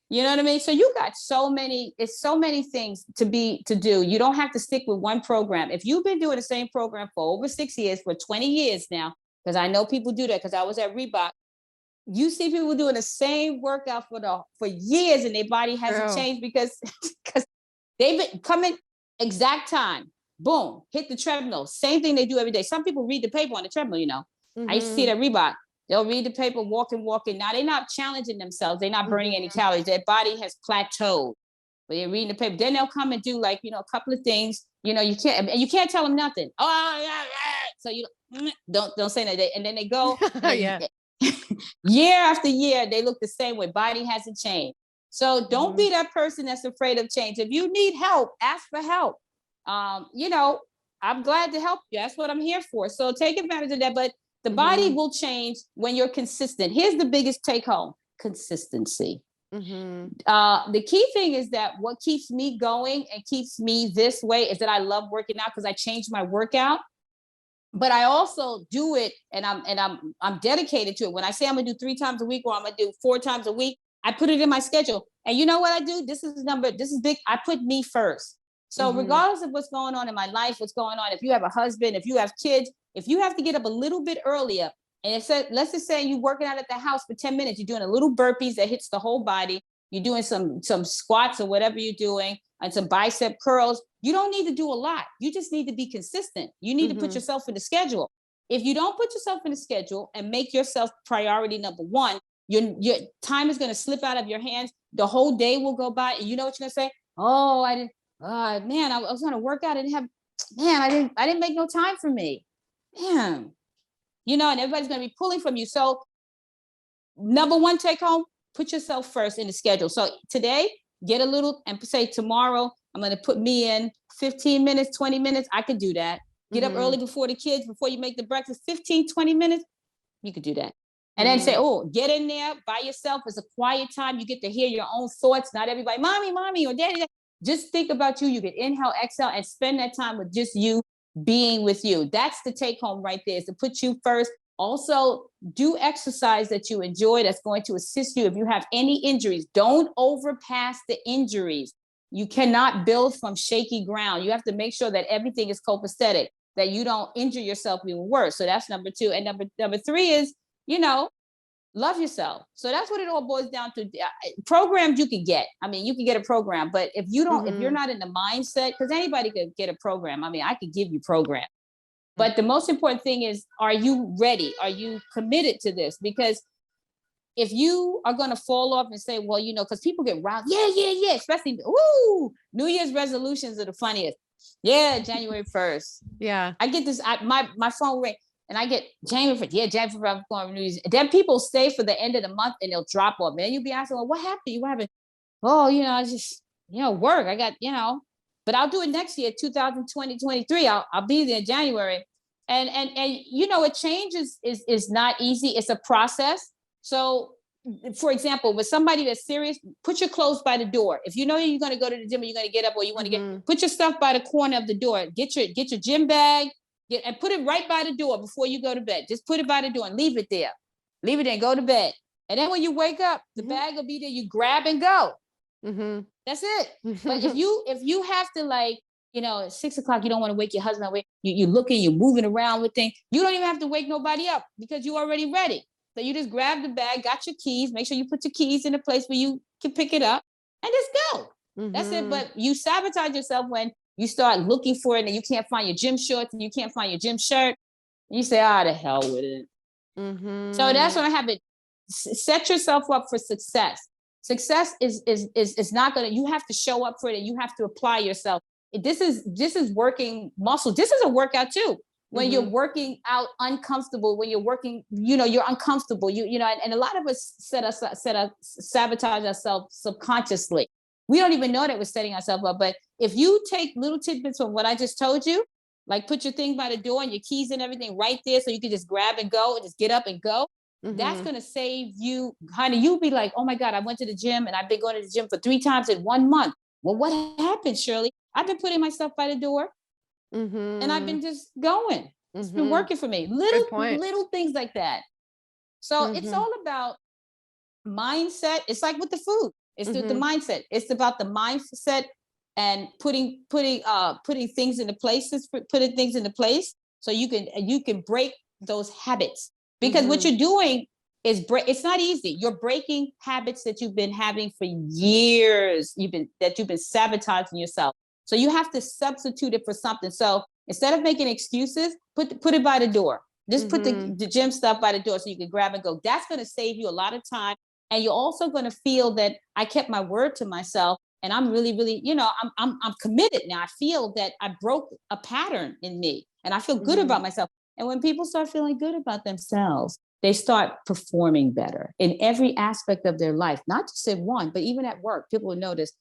You know what I mean? So you got it's so many things to do. You don't have to stick with one program. If you've been doing the same program for over 6 years, for 20 years now, because I know people do that because I was at Reebok, you see people doing the same workout for years and their body hasn't True. changed because they've been coming exact time. Boom, hit the treadmill. Same thing they do every day. Some people read the paper on the treadmill, you know. I used to see it at Reebok. They'll read the paper, walking. Now they're not challenging themselves. They're not burning any calories. Their body has plateaued. But they're reading the paper. Then they'll come and do like, you know, a couple of things. You know, you can't tell them nothing. Oh, yeah, yeah. So you don't say that. And then they go. Yeah. Year after year, they look the same way. Body hasn't changed. So don't be that person that's afraid of change. If you need help, ask for help. You know, I'm glad to help you. That's what I'm here for. So take advantage of that. But the body will change when you're consistent. Here's the biggest take home: consistency. The key thing is that what keeps me going and keeps me this way is that I love working out because I changed my workout. But I also do it, and I'm dedicated to it. When I say I'm gonna do 3 times a week or I'm gonna do 4 times a week, I put it in my schedule. And you know what I do? This is big. I put me first. So regardless of what's going on in my life, what's going on, if you have a husband, if you have kids, if you have to get up a little bit earlier, and let's just say you're working out at the house for 10 minutes, you're doing a little burpees that hits the whole body, you're doing some squats or whatever you're doing, and some bicep curls. You don't need to do a lot. You just need to be consistent. You need to put yourself in the schedule. If you don't put yourself in the schedule and make yourself priority number one, your time is going to slip out of your hands. The whole day will go by, and you know what you're going to say? Oh, I didn't. Man, I was going to work out. I didn't make no time for me. Man, you know, and everybody's going to be pulling from you. So number one take home, put yourself first in the schedule. So today, get a little, and say tomorrow, I'm going to put me in 15 minutes, 20 minutes. I could do that. Get up early before the kids, before you make the breakfast, 15, 20 minutes. You could do that. And then say, oh, get in there by yourself. It's a quiet time. You get to hear your own thoughts. Not everybody, mommy, or daddy. Just think about you. You can inhale, exhale, and spend that time with just you being with you. That's the take home right there, is to put you first. Also, do exercise that you enjoy that's going to assist you if you have any injuries. Don't overpass the injuries. You cannot build from shaky ground. You have to make sure that everything is copacetic, that you don't injure yourself even worse. So that's number 2. And number 3 is, you know, love yourself. So that's what it all boils down to. Programs you can get. I mean, you can get a program, but if you don't, if you're not in the mindset, because anybody could get a program. I mean, I could give you program. But the most important thing is, are you ready? Are you committed to this? Because if you are going to fall off and say, well, you know, because people get riled, yeah, especially, New Year's resolutions are the funniest. Yeah, January 1st. Yeah. I get this, my phone ring, and I get January 1st. Yeah, January 1st, I'm going to New Year's. Then people stay for the end of the month and they'll drop off. Man, you'll be asking, well, what happened? What happened? Oh, you know, I just, you know, work. I got, you know, but I'll do it next year, 2020, 23. I'll be there in January. And you know, a change is not easy. It's a process. So, for example, with somebody that's serious, put your clothes by the door. If you know you're going to go to the gym, or you're going to get up, or you want to put your stuff by the corner of the door. Get your gym bag, and put it right by the door before you go to bed. Just put it by the door and leave it there. Leave it there and go to bed. And then when you wake up, the bag will be there. You grab and go. That's it. But if you have to, like, you know, at 6 o'clock, you don't want to wake your husband up. You're looking, you're moving around with things. You don't even have to wake nobody up because you're already ready. So you just grab the bag, got your keys, make sure you put your keys in a place where you can pick it up, and just go. That's it. But you sabotage yourself when you start looking for it and you can't find your gym shorts and you can't find your gym shirt. And you say, the hell with it. So that's what happened. Set yourself up for success. Success is not going to, you have to show up for it and you have to apply yourself. This is working muscle. This is a workout too. When you're working out uncomfortable, when you're working, you know, you're uncomfortable, you know, and a lot of us sabotage ourselves subconsciously. We don't even know that we're setting ourselves up. But if you take little tidbits from what I just told you, like put your thing by the door and your keys and everything right there, so you can just grab and go and just get up and go. That's going to save you, honey. You'll be like, oh my God, I went to the gym and I've been going to the gym for 3 times in 1 month. Well, what happened, Shirley? I've been putting myself by the door. And I've been just going. It's been Mhm. working for me. Good point. Little things like that. So it's Mhm. all about mindset. It's like with the food. It's the Mhm. mindset. It's about the mindset and putting things into places, putting things into place so you can break those habits. Because what Mhm. you're doing is break. It's not easy. You're breaking habits that you've been having for years. You've been sabotaging yourself. So you have to substitute it for something. So instead of making excuses, put it by the door. Just put Mhm. the gym stuff by the door so you can grab and go. That's going to save you a lot of time, and you're also going to feel that I kept my word to myself, and I'm really, really, I'm committed now. I feel that I broke a pattern in me, and I feel good Mhm. about myself. And when people start feeling good about themselves, they start performing better in every aspect of their life, not just in one, but even at work. People will notice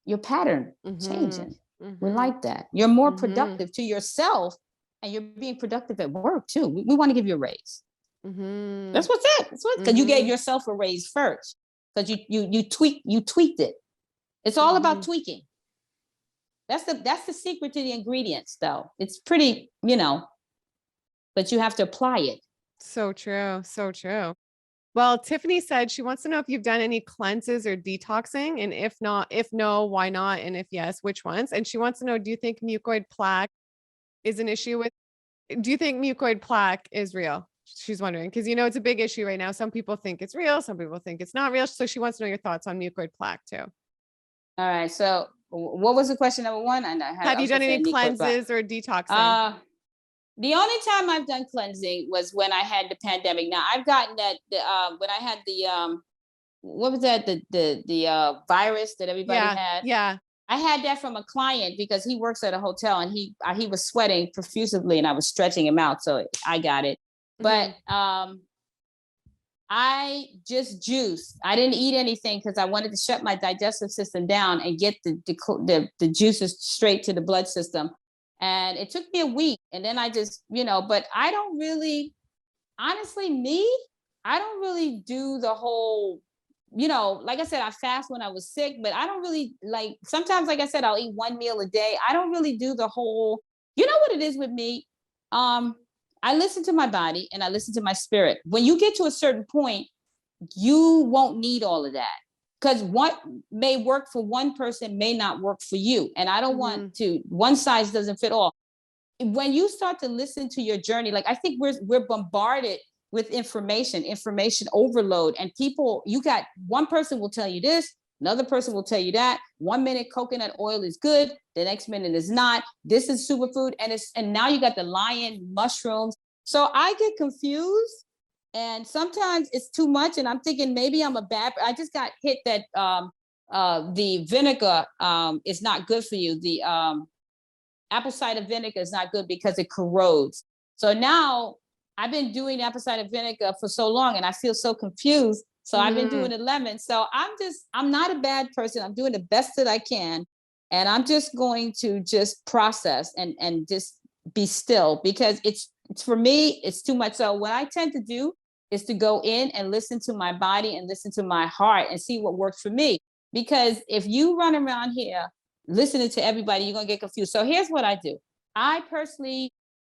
your pattern Mhm. changing. We Mhm. like that. You're more Mhm. productive to yourself, and you're being productive at work too. We want to give you a raise. That's Mhm. what's it. That's what, because you gave Mhm. yourself a raise first. Because you tweaked it. It's all about Mhm. tweaking. That's the secret to the ingredients, though. It's pretty, but you have to apply it. So true. So true. Well, Tiffany said she wants to know if you've done any cleanses or detoxing, and if not, if no, why not? And if yes, which ones? And she wants to know, do you think mucoid plaque is an issue with, do you think mucoid plaque is real? She's wondering because it's a big issue right now. Some people think it's real, some people think it's not real. So she wants to know your thoughts on mucoid plaque too. All right. So, what was the question number one? And Have I you was going done to say any Nico Black. cleanses or detoxing? Uh, the only time I've done cleansing was when I had the pandemic. Now I've gotten that when I had the what was that the virus that everybody Yeah, had. yeah. I had that from a client because he works at a hotel, and he was sweating profusely, and I was stretching him out, so I got it. But Mhm. I just juiced. I didn't eat anything because I wanted to shut my digestive system down and get the juices straight to the blood system. And it took me a week, and then I just But I don't really, honestly, I don't really do the whole, like I said, I fast when I was sick, but I don't really like, sometimes, like I said, I'll eat one meal a day. I don't really do the whole, what it is with me. Um, I listen to my body and I listen to my spirit. When you get to a certain point, you won't need all of that, because what may work for one person may not work for you. And I don't want Mhm. to, one size doesn't fit all. When you start to listen to your journey, like I think we're bombarded with information overload, and people, you got one person will tell you this, another person will tell you that. 1 minute coconut oil is good, the next minute is not. This is superfood, and now you got the lion mushrooms. So I get confused, and sometimes it's too much, and I'm thinking maybe I just got hit that the vinegar is not good for you. The apple cider vinegar is not good because it corrodes. So now I've been doing apple cider vinegar for so long, and I feel so confused. So I've been doing Mhm. the lemon. So I'm not a bad person. I'm doing the best that I can. And I'm just going to just process and just be still, because it's for me, it's too much. So what I tend to do is to go in and listen to my body and listen to my heart and see what works for me. Because if you run around here listening to everybody, you're gonna get confused. So here's what I do. I personally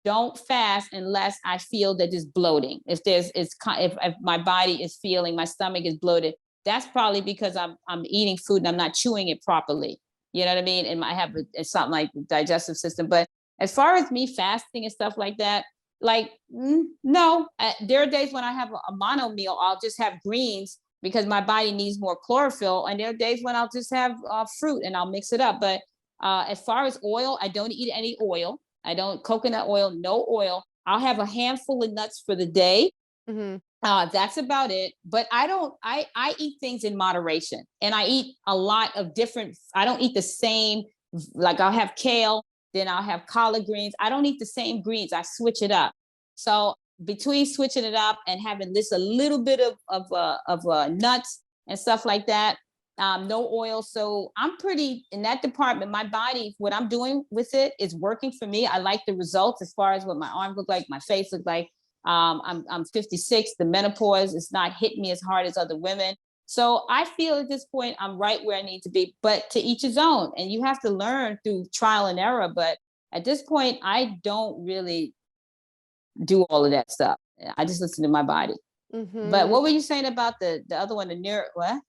don't fast unless I feel that it's bloating. If my body is feeling, my stomach is bloated, that's probably because I'm eating food and I'm not chewing it properly. You know what I mean? And I have something like the digestive system. But as far as me fasting and stuff like that, like no, there are days when I have a mono meal. I'll just have greens because my body needs more chlorophyll. And there are days when I'll just have fruit and I'll mix it up. But as far as oil, I don't eat any oil. I don't coconut oil, no oil. I'll have a handful of nuts for the day. Mhm. That's about it. But I don't. I eat things in moderation, and I eat a lot of different. I don't eat the same. Like I'll have kale, then I'll have collard greens. I don't eat the same greens. I switch it up. So between switching it up and having this a little bit of nuts and stuff like that, no oil. So I'm pretty in that department. My body, what I'm doing with it is working for me. I like the results as far as what my arms look like, my face look like. I'm 56. The menopause is not hitting me as hard as other women. So I feel at this point I'm right where I need to be, but to each his own. And you have to learn through trial and error. But at this point, I don't really do all of that stuff. I just listen to my body. But Mhm. what were you saying about the other one, the neuro, what?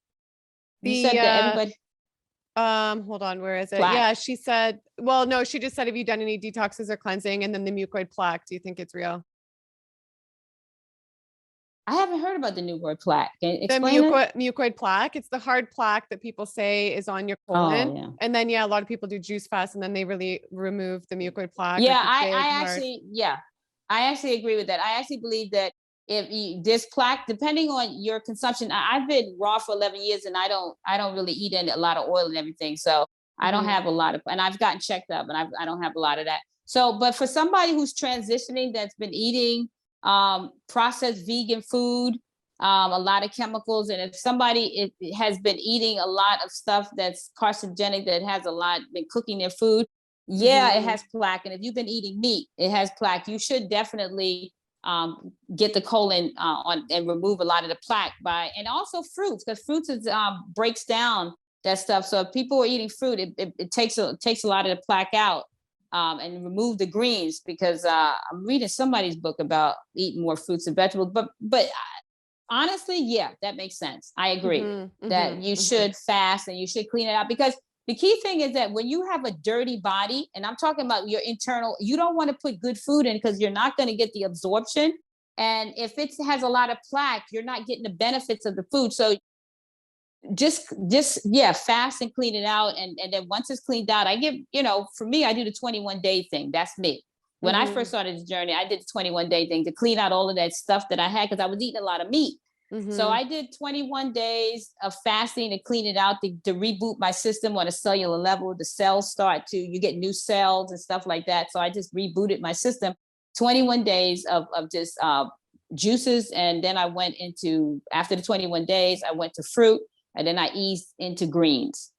You said The that everybody hold on, where is it? plaque. Yeah, she said, well, no, she just said, have you done any detoxes or cleansing? And then the mucoid plaque. Do you think it's real? I haven't heard about the new word plaque. Can you The explain it? mucoid plaque, it's the hard plaque that people say is on your Oh colon. yeah. And then, yeah, a lot of people do juice fast and then they really remove the mucoid plaque, like Yeah, the big I hard. actually, yeah, I actually agree with that. I actually believe that if you, this plaque, depending on your consumption, I've been raw for 11 years and I don't really eat in a lot of oil and everything. So I don't Mhm. have a lot of, and I've gotten checked up and I don't have a lot of that. So, but for somebody who's transitioning, that's been eating processed vegan food, a lot of chemicals, and if somebody it has been eating a lot of stuff that's carcinogenic, that has a lot been cooking their food, yeah, it Mhm. has plaque. And if you've been eating meat, it has plaque. You should definitely get the colon on and remove a lot of the plaque by, and also fruits, because fruits is breaks down that stuff. So if people are eating fruit, it takes a lot of the plaque out, and remove the greens, because I'm reading somebody's book about eating more fruits and vegetables. But honestly, yeah, that makes sense. I agree Mhm. that Mhm. you Mhm. should fast and you should clean it out, because the key thing is that when you have a dirty body, and I'm talking about your internal, you don't want to put good food in because you're not going to get the absorption. And if it has a lot of plaque, you're not getting the benefits of the food. So just yeah, fast and clean it out. And then once it's cleaned out, I give, for me, I do the 21-day thing. That's me. When I first Mhm. started the journey, I did the 21-day thing to clean out all of that stuff that I had, because I was eating a lot of meat. So Mhm. I did 21 days of fasting to clean it out, to reboot my system on a cellular level. The cells start to, you get new cells and stuff like that. So I just rebooted my system. 21 days of just juices. And then I went into, after the 21 days, I went to fruit, and then I eased into greens.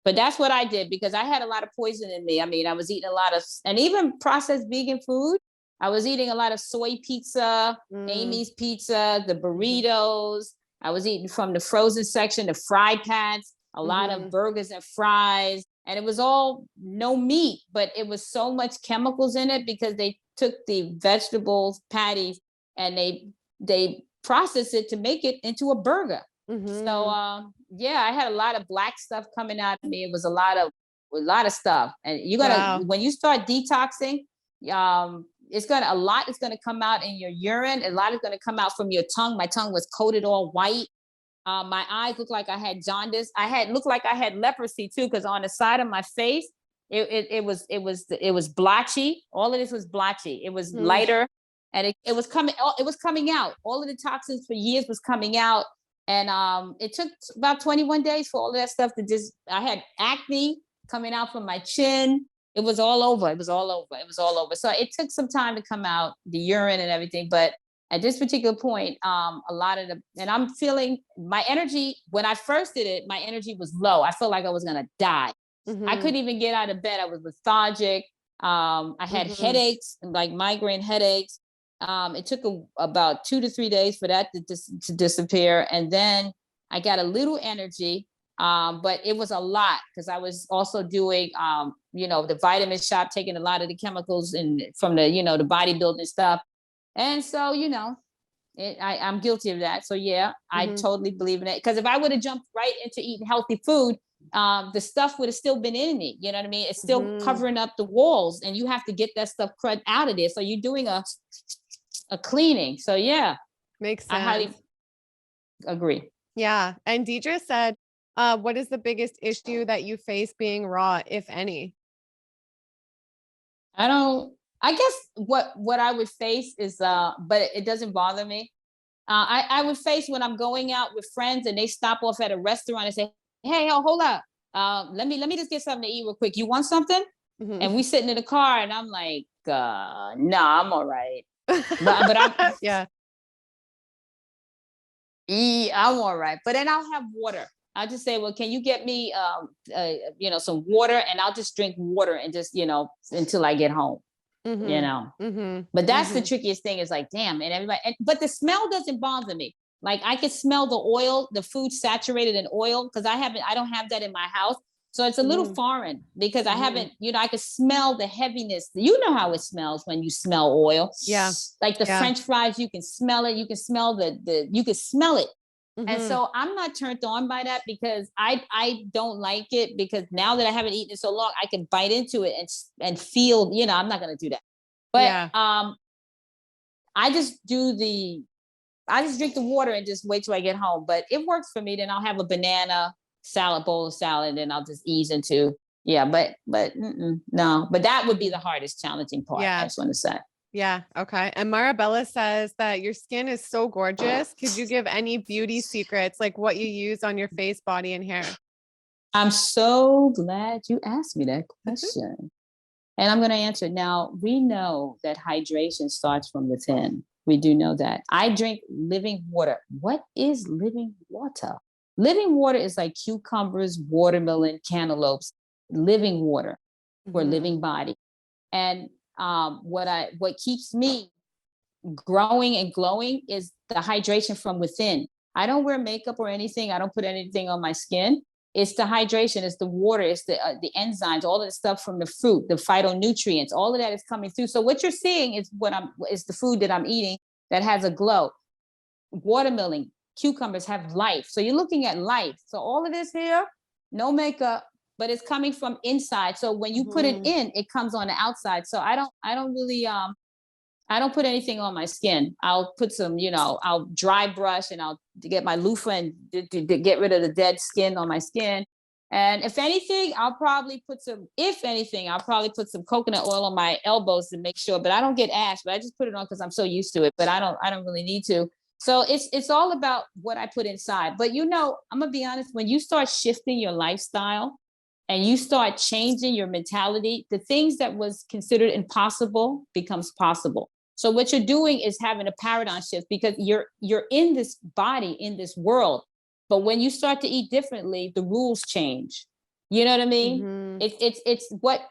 But that's what I did, because I had a lot of poison in me. I mean, I was eating a lot of, and even processed vegan food. I was eating a lot of soy pizza, Mm. Amy's pizza, the Mhm. burritos. I was eating from the frozen section, the fry pans, a lot of Mhm. burgers and fries. And it was all no meat, but it was so much chemicals in it, because they took the vegetables patties and they processed it to make it into a burger. So Mhm. yeah, I had a lot of black stuff coming out of me. It was a lot of stuff. And you're gonna, Wow. when you start detoxing, it's gonna, a lot is gonna come out in your urine. A lot is gonna come out from your tongue. My tongue was coated all white. My eyes looked like I had jaundice. I had looked like I had leprosy too, because on the side of my face, it was blotchy. All of this was blotchy. It was Mm. lighter, and it was coming out. All of the toxins for years was coming out, and it took about 21 days for all of that stuff to just. I had acne coming out from my chin. It was all over. It was all over. It was all over. So it took some time to come out, the urine and everything, but at this particular point, a lot of the, and I'm feeling my energy. When I first did it, my energy was low. I felt like I was gonna die. I Mhm. couldn't even get out of bed. I was lethargic. I had Mhm. headaches, like migraine headaches. It took about 2 to 3 days for that to disappear, and then I got a little energy. But it was a lot, because I was also doing, the vitamin shop, taking a lot of the chemicals and from the bodybuilding stuff. And so, I'm guilty of that. So yeah, I Mhm. totally believe in it. Because if I would have jumped right into eating healthy food, the stuff would have still been in me. You know what I mean? It's still Mhm. covering up the walls, and you have to get that stuff crud out of there. So you're doing a cleaning. So yeah, Makes I highly sense. agree. Yeah. And Deidre said, what is the biggest issue that you face being raw, if any? I don't. I guess what I would face is, but it doesn't bother me. I would face when I'm going out with friends and they stop off at a restaurant and say, "Hey, hold up, let me just get something to eat real quick. You want something?" Mhm. And we sitting in the car, and I'm like, "Nah, I'm all right." But Yeah. I'm all right. But then I'll have water. I'll just say, "Well, can you get me some water?" And I'll just drink water and just until I get home. You Mhm. know. Mhm. But that's the Mhm. trickiest thing, is like, damn, and everybody, but the smell doesn't bother me. Like I can smell the oil, the food saturated in oil, because I don't have that in my house. So it's a little Mhm. foreign because I Mhm. haven't, I could smell the heaviness. You know how it smells when you smell oil. Yeah. Like the Yeah. French fries, you can smell it. You can smell you can smell it. And Mhm. so I'm not turned on by that because I don't like it, because now that I haven't eaten it so long, I can bite into it and feel, I'm not going to do that. But Yeah. I just I just drink the water and just wait till I get home. But it works for me. Then I'll have a banana salad, bowl of salad, and then I'll just ease into, yeah. But no. But that would be the hardest, challenging part. I Yeah. just want to say. Yeah. Okay. And Marabella says that your skin is so gorgeous. Could you give any beauty secrets, like what you use on your face, body, and hair? I'm so glad you asked me that question. And I'm going to answer it now. We know that hydration starts from within. We do know that. I drink living water. What is living water? Living water is like cucumbers, watermelon, cantaloupes, living water for a Mhm. living body. And what keeps me growing and glowing is the hydration from within. I don't wear makeup or anything. I don't put anything on my skin. It's the hydration, it's the water, it's the enzymes, all of the stuff from the fruit, the phytonutrients, all of that is coming through. So what you're seeing is the food that I'm eating that has a glow. Watermelon, cucumbers have life. So you're looking at life. So all of this here, no makeup, but it's coming from inside. So when you put it Mhm. in, it comes on the outside. So I don't really I don't put anything on my skin. I'll put some, I'll dry brush and I'll get my loofah and to get rid of the dead skin on my skin. And if anything, I'll probably put some coconut oil on my elbows to make sure, but I don't get ash, but I just put it on because I'm so used to it, but I don't really need to. So it's all about what I put inside. But I'm gonna be honest, when you start shifting your lifestyle, and you start changing your mentality, the things that was considered impossible becomes possible. So what you're doing is having a paradigm shift, because you're in this body, in this world. But when you start to eat differently, the rules change. You know what I mean? Mhm. It's what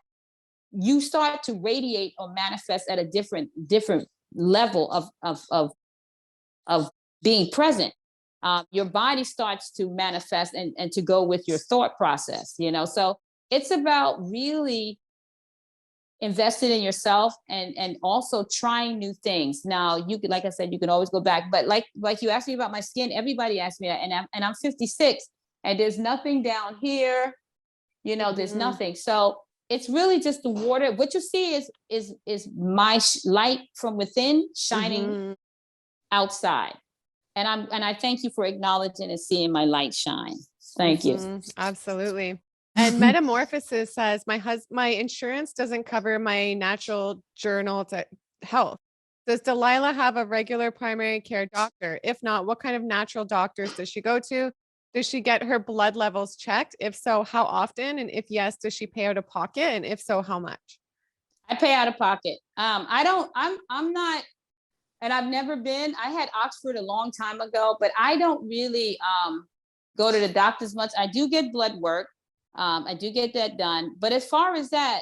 you start to radiate or manifest at a different level of being present. Your body starts to manifest and to go with your thought process. So it's about really invested in yourself and also trying new things. Now you could, like I said, you can always go back, but like you asked me about my skin, everybody asked me that, and I'm 56 and there's nothing down here, there's Mhm. nothing. So it's really just the water. What you see is my light from within shining Mhm. outside. And I thank you for acknowledging and seeing my light shine. Thank you. Mhm. Absolutely. And Metamorphosis says my insurance doesn't cover my natural journal to health. Does Delilah have a regular primary care doctor? If not, what kind of natural doctors does she go to? Does she get her blood levels checked? If so, how often? And if yes, does she pay out of pocket? And if so, how much? I pay out of pocket. I don't. I'm not, and I've never been. I had Oxford a long time ago, but I don't really go to the doctors much. I do get blood work. I do get that done. But as far as that,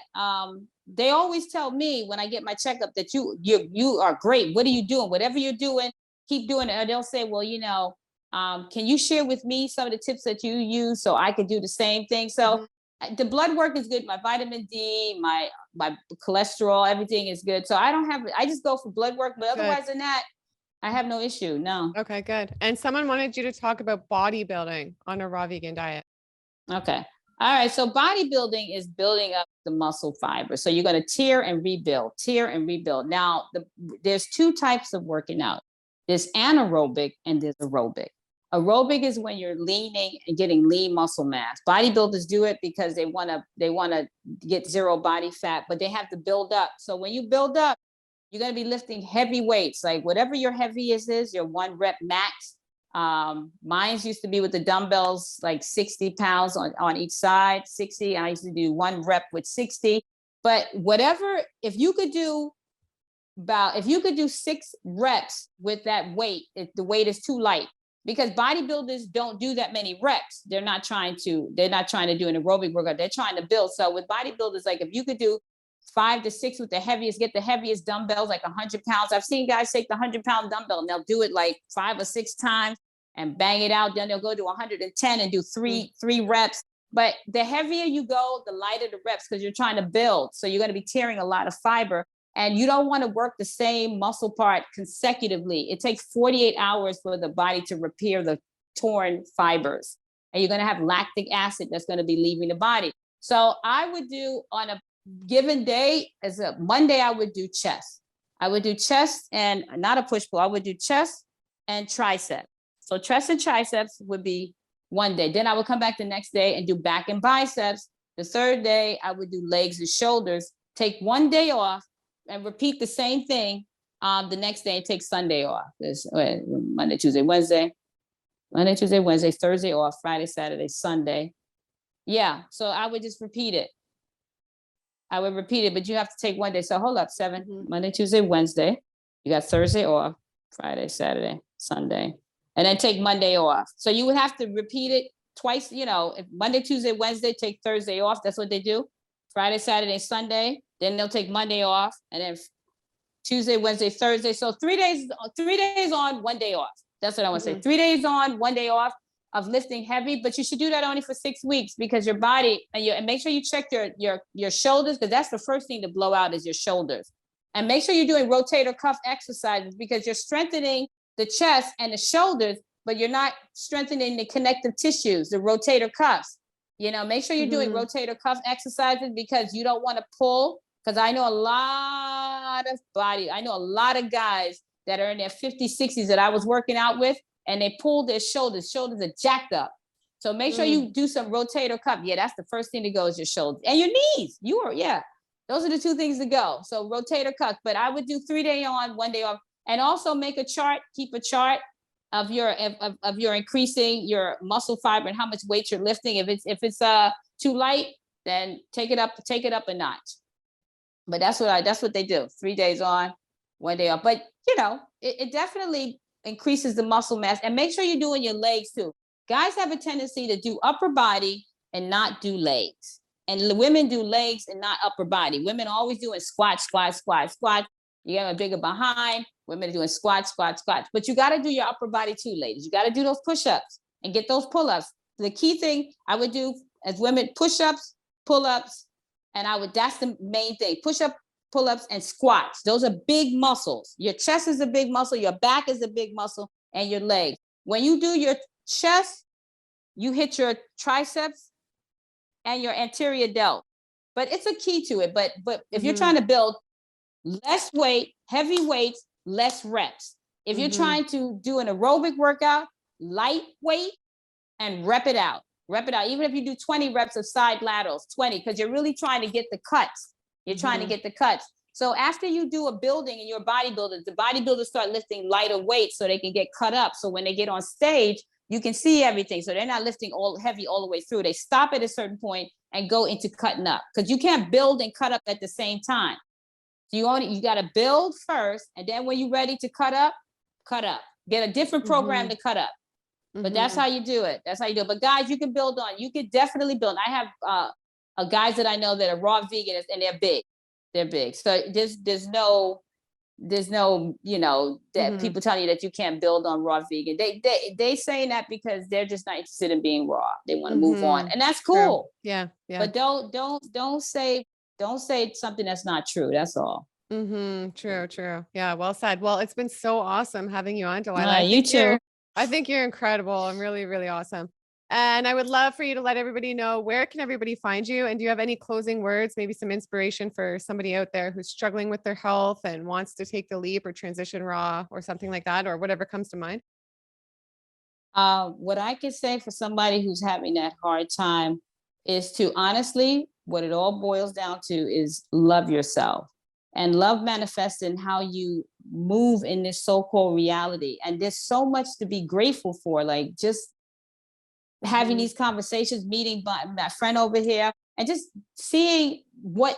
they always tell me when I get my checkup that you are great. What are you doing? Whatever you're doing, keep doing it. Or they'll say, well, can you share with me some of the tips that you use so I could do the same thing? So Mhm. the blood work is good. My vitamin D, my cholesterol, everything is good. So I just go for blood work, but Good. otherwise than that, I have no issue. No. Okay, good. And someone wanted you to talk about bodybuilding on a raw vegan diet. Okay. All right. So bodybuilding is building up the muscle fiber. So you're going to tear and rebuild, tear and rebuild. Now, there's two types of working out. There's anaerobic and there's aerobic. Aerobic is when you're leaning and getting lean muscle mass. Bodybuilders do it because they want to get zero body fat, but they have to build up. So when you build up, you're going to be lifting heavy weights, like whatever your heaviest is, your 1 rep max. Mine's used to be with the dumbbells, like 60 pounds on each side, 60. I used to do 1 rep with 60. But whatever, if you could do 6 reps with that weight, if the weight is too light, because bodybuilders don't do that many reps. They're not trying to do an aerobic workout. They're trying to build. So with bodybuilders, like if you could do 5 to 6 with the heaviest, get the heaviest dumbbells, like 100 pounds. I've seen guys take the 100-pound dumbbell and they'll do it like 5 or 6 times and bang it out. Then they'll go to 110 and do Mm. three reps. But the heavier you go, the lighter the reps because you're trying to build. So you're going to be tearing a lot of fiber. And you don't want to work the same muscle part consecutively. It takes 48 hours for the body to repair the torn fibers. And you're going to have lactic acid that's going to be leaving the body. So I would do on a given day, as a Monday, I would do chest. I would do chest and not a push pull. I would do chest and tricep. So chest and triceps would be one day. Then I would come back the next day and do back and biceps. The third day, I would do legs and shoulders. Take one day off and repeat the same thing the next day and take Sunday off. Monday, Tuesday, Wednesday. Monday, Tuesday, Wednesday, Thursday off, Friday, Saturday, Sunday. Yeah, so I would just repeat it. I would repeat it, but you have to take one day. So hold up, 7, Monday, Tuesday, Wednesday. You got Thursday off, Friday, Saturday, Sunday, and then take Monday off. So you would have to repeat it twice, if Monday, Tuesday, Wednesday, take Thursday off. That's what they do. Friday, Saturday, Sunday. Then they'll take Monday off, and then Tuesday, Wednesday, Thursday. So 3 days on, 1 day off. That's what I want to say. 3 days on, 1 day off of lifting heavy, but you should do that only for 6 weeks because your body and make sure you check your shoulders, because that's the first thing to blow out is your shoulders. And make sure you're doing rotator cuff exercises because you're strengthening the chest and the shoulders, but you're not strengthening the connective tissues, the rotator cuffs. Make sure you're doing rotator cuff exercises because you don't want to pull. Because I know a lot of guys that are in their 50s, 60s that I was working out with, and they pull their shoulders. Shoulders are jacked up. So make sure you do some rotator cuff. Yeah, that's the first thing to go is your shoulders and your knees. Those are the 2 things to go. So rotator cuff, but I would do 3 day on, 1 day off, and also make a chart, keep a chart of your increasing your muscle fiber and how much weight you're lifting. If it's too light, then take it up a notch. But that's what they do. 3 days on, 1 day off. But it definitely increases the muscle mass. And make sure you're doing your legs too. Guys have a tendency to do upper body and not do legs. And women do legs and not upper body. Women are always doing squat, squat, squat, squat. You have a bigger behind. Women are doing squat, squat, squat. But you got to do your upper body too, ladies. You got to do those push-ups and get those pull-ups. The key thing I would do as women, push-ups, pull-ups, and that's the main thing. Push-up, pull-ups, and squats. Those are big muscles. Your chest is a big muscle. Your back is a big muscle, and your legs. When you do your chest, you hit your triceps and your anterior delt. But it's a key to it. But if you're trying to build less weight, heavy weights, less reps. If you're trying to do an aerobic workout, light weight, and rep it out. Rep it out. Even if you do 20 reps of side laterals, 20, because you're really trying to get the cuts. You're trying to get the cuts. So after you do a building and you're bodybuilders, the bodybuilders start lifting lighter weights so they can get cut up. So when they get on stage, you can see everything. So they're not lifting all heavy all the way through. They stop at a certain point and go into cutting up because you can't build and cut up at the same time. So you got to build first. And then when you're ready to cut up. Get a different program to cut up. But that's how you do it. That's how you do it. But guys, you can build on. You can definitely build. I have guys that I know that are raw vegan and they're big. They're big. So there's no that people telling you that you can't build on raw vegan. They saying that because they're just not interested in being raw. They want to move on, and that's cool. True. Yeah. But don't say something that's not true. That's all. True. Yeah. Well said. Well, it's been so awesome having you on, Delilah. You too. I think you're incredible. I'm really, really awesome. And I would love for you to let everybody know, where can everybody find you? And do you have any closing words, maybe some inspiration for somebody out there who's struggling with their health and wants to take the leap or transition raw or something like that, or whatever comes to mind? What I could say for somebody who's having that hard time is to honestly, what it all boils down to is love yourself. And love manifests in how you move in this so-called reality. And there's so much to be grateful for, like just having these conversations, meeting my friend over here, and just seeing what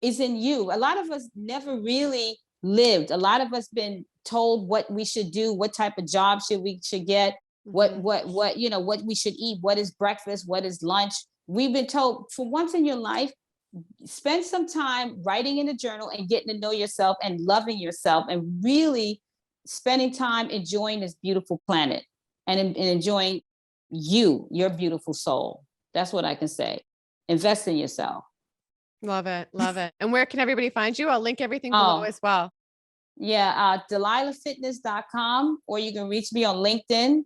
is in you. A lot of us never really lived. A lot of us been told what we should do, what type of job should get, what we should eat, what is breakfast, what is lunch. We've been told. For once in your life, spend some time writing in a journal and getting to know yourself and loving yourself and really spending time enjoying this beautiful planet and enjoying your beautiful soul. That's what I can say. Invest in yourself. Love it. Love it. And where can everybody find you? I'll link everything below Oh, as well. yeah, DelilahFitness.com, or you can reach me on LinkedIn,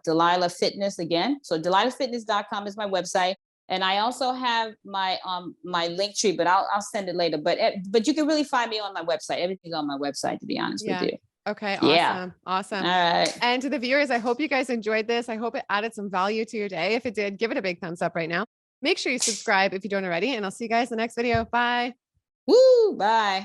Delilah Fitness again. So DelilahFitness.com is my website. And I also have my link tree, but I'll send it later. But you can really find me on my website. Everything's on my website, to be honest with Yeah. you. Okay. Yeah. Awesome. Awesome. All right. And to the viewers, I hope you guys enjoyed this. I hope it added some value to your day. If it did, give it a big thumbs up right now. Make sure you subscribe if you don't already, and I'll see you guys in the next video. Bye. Woo, bye.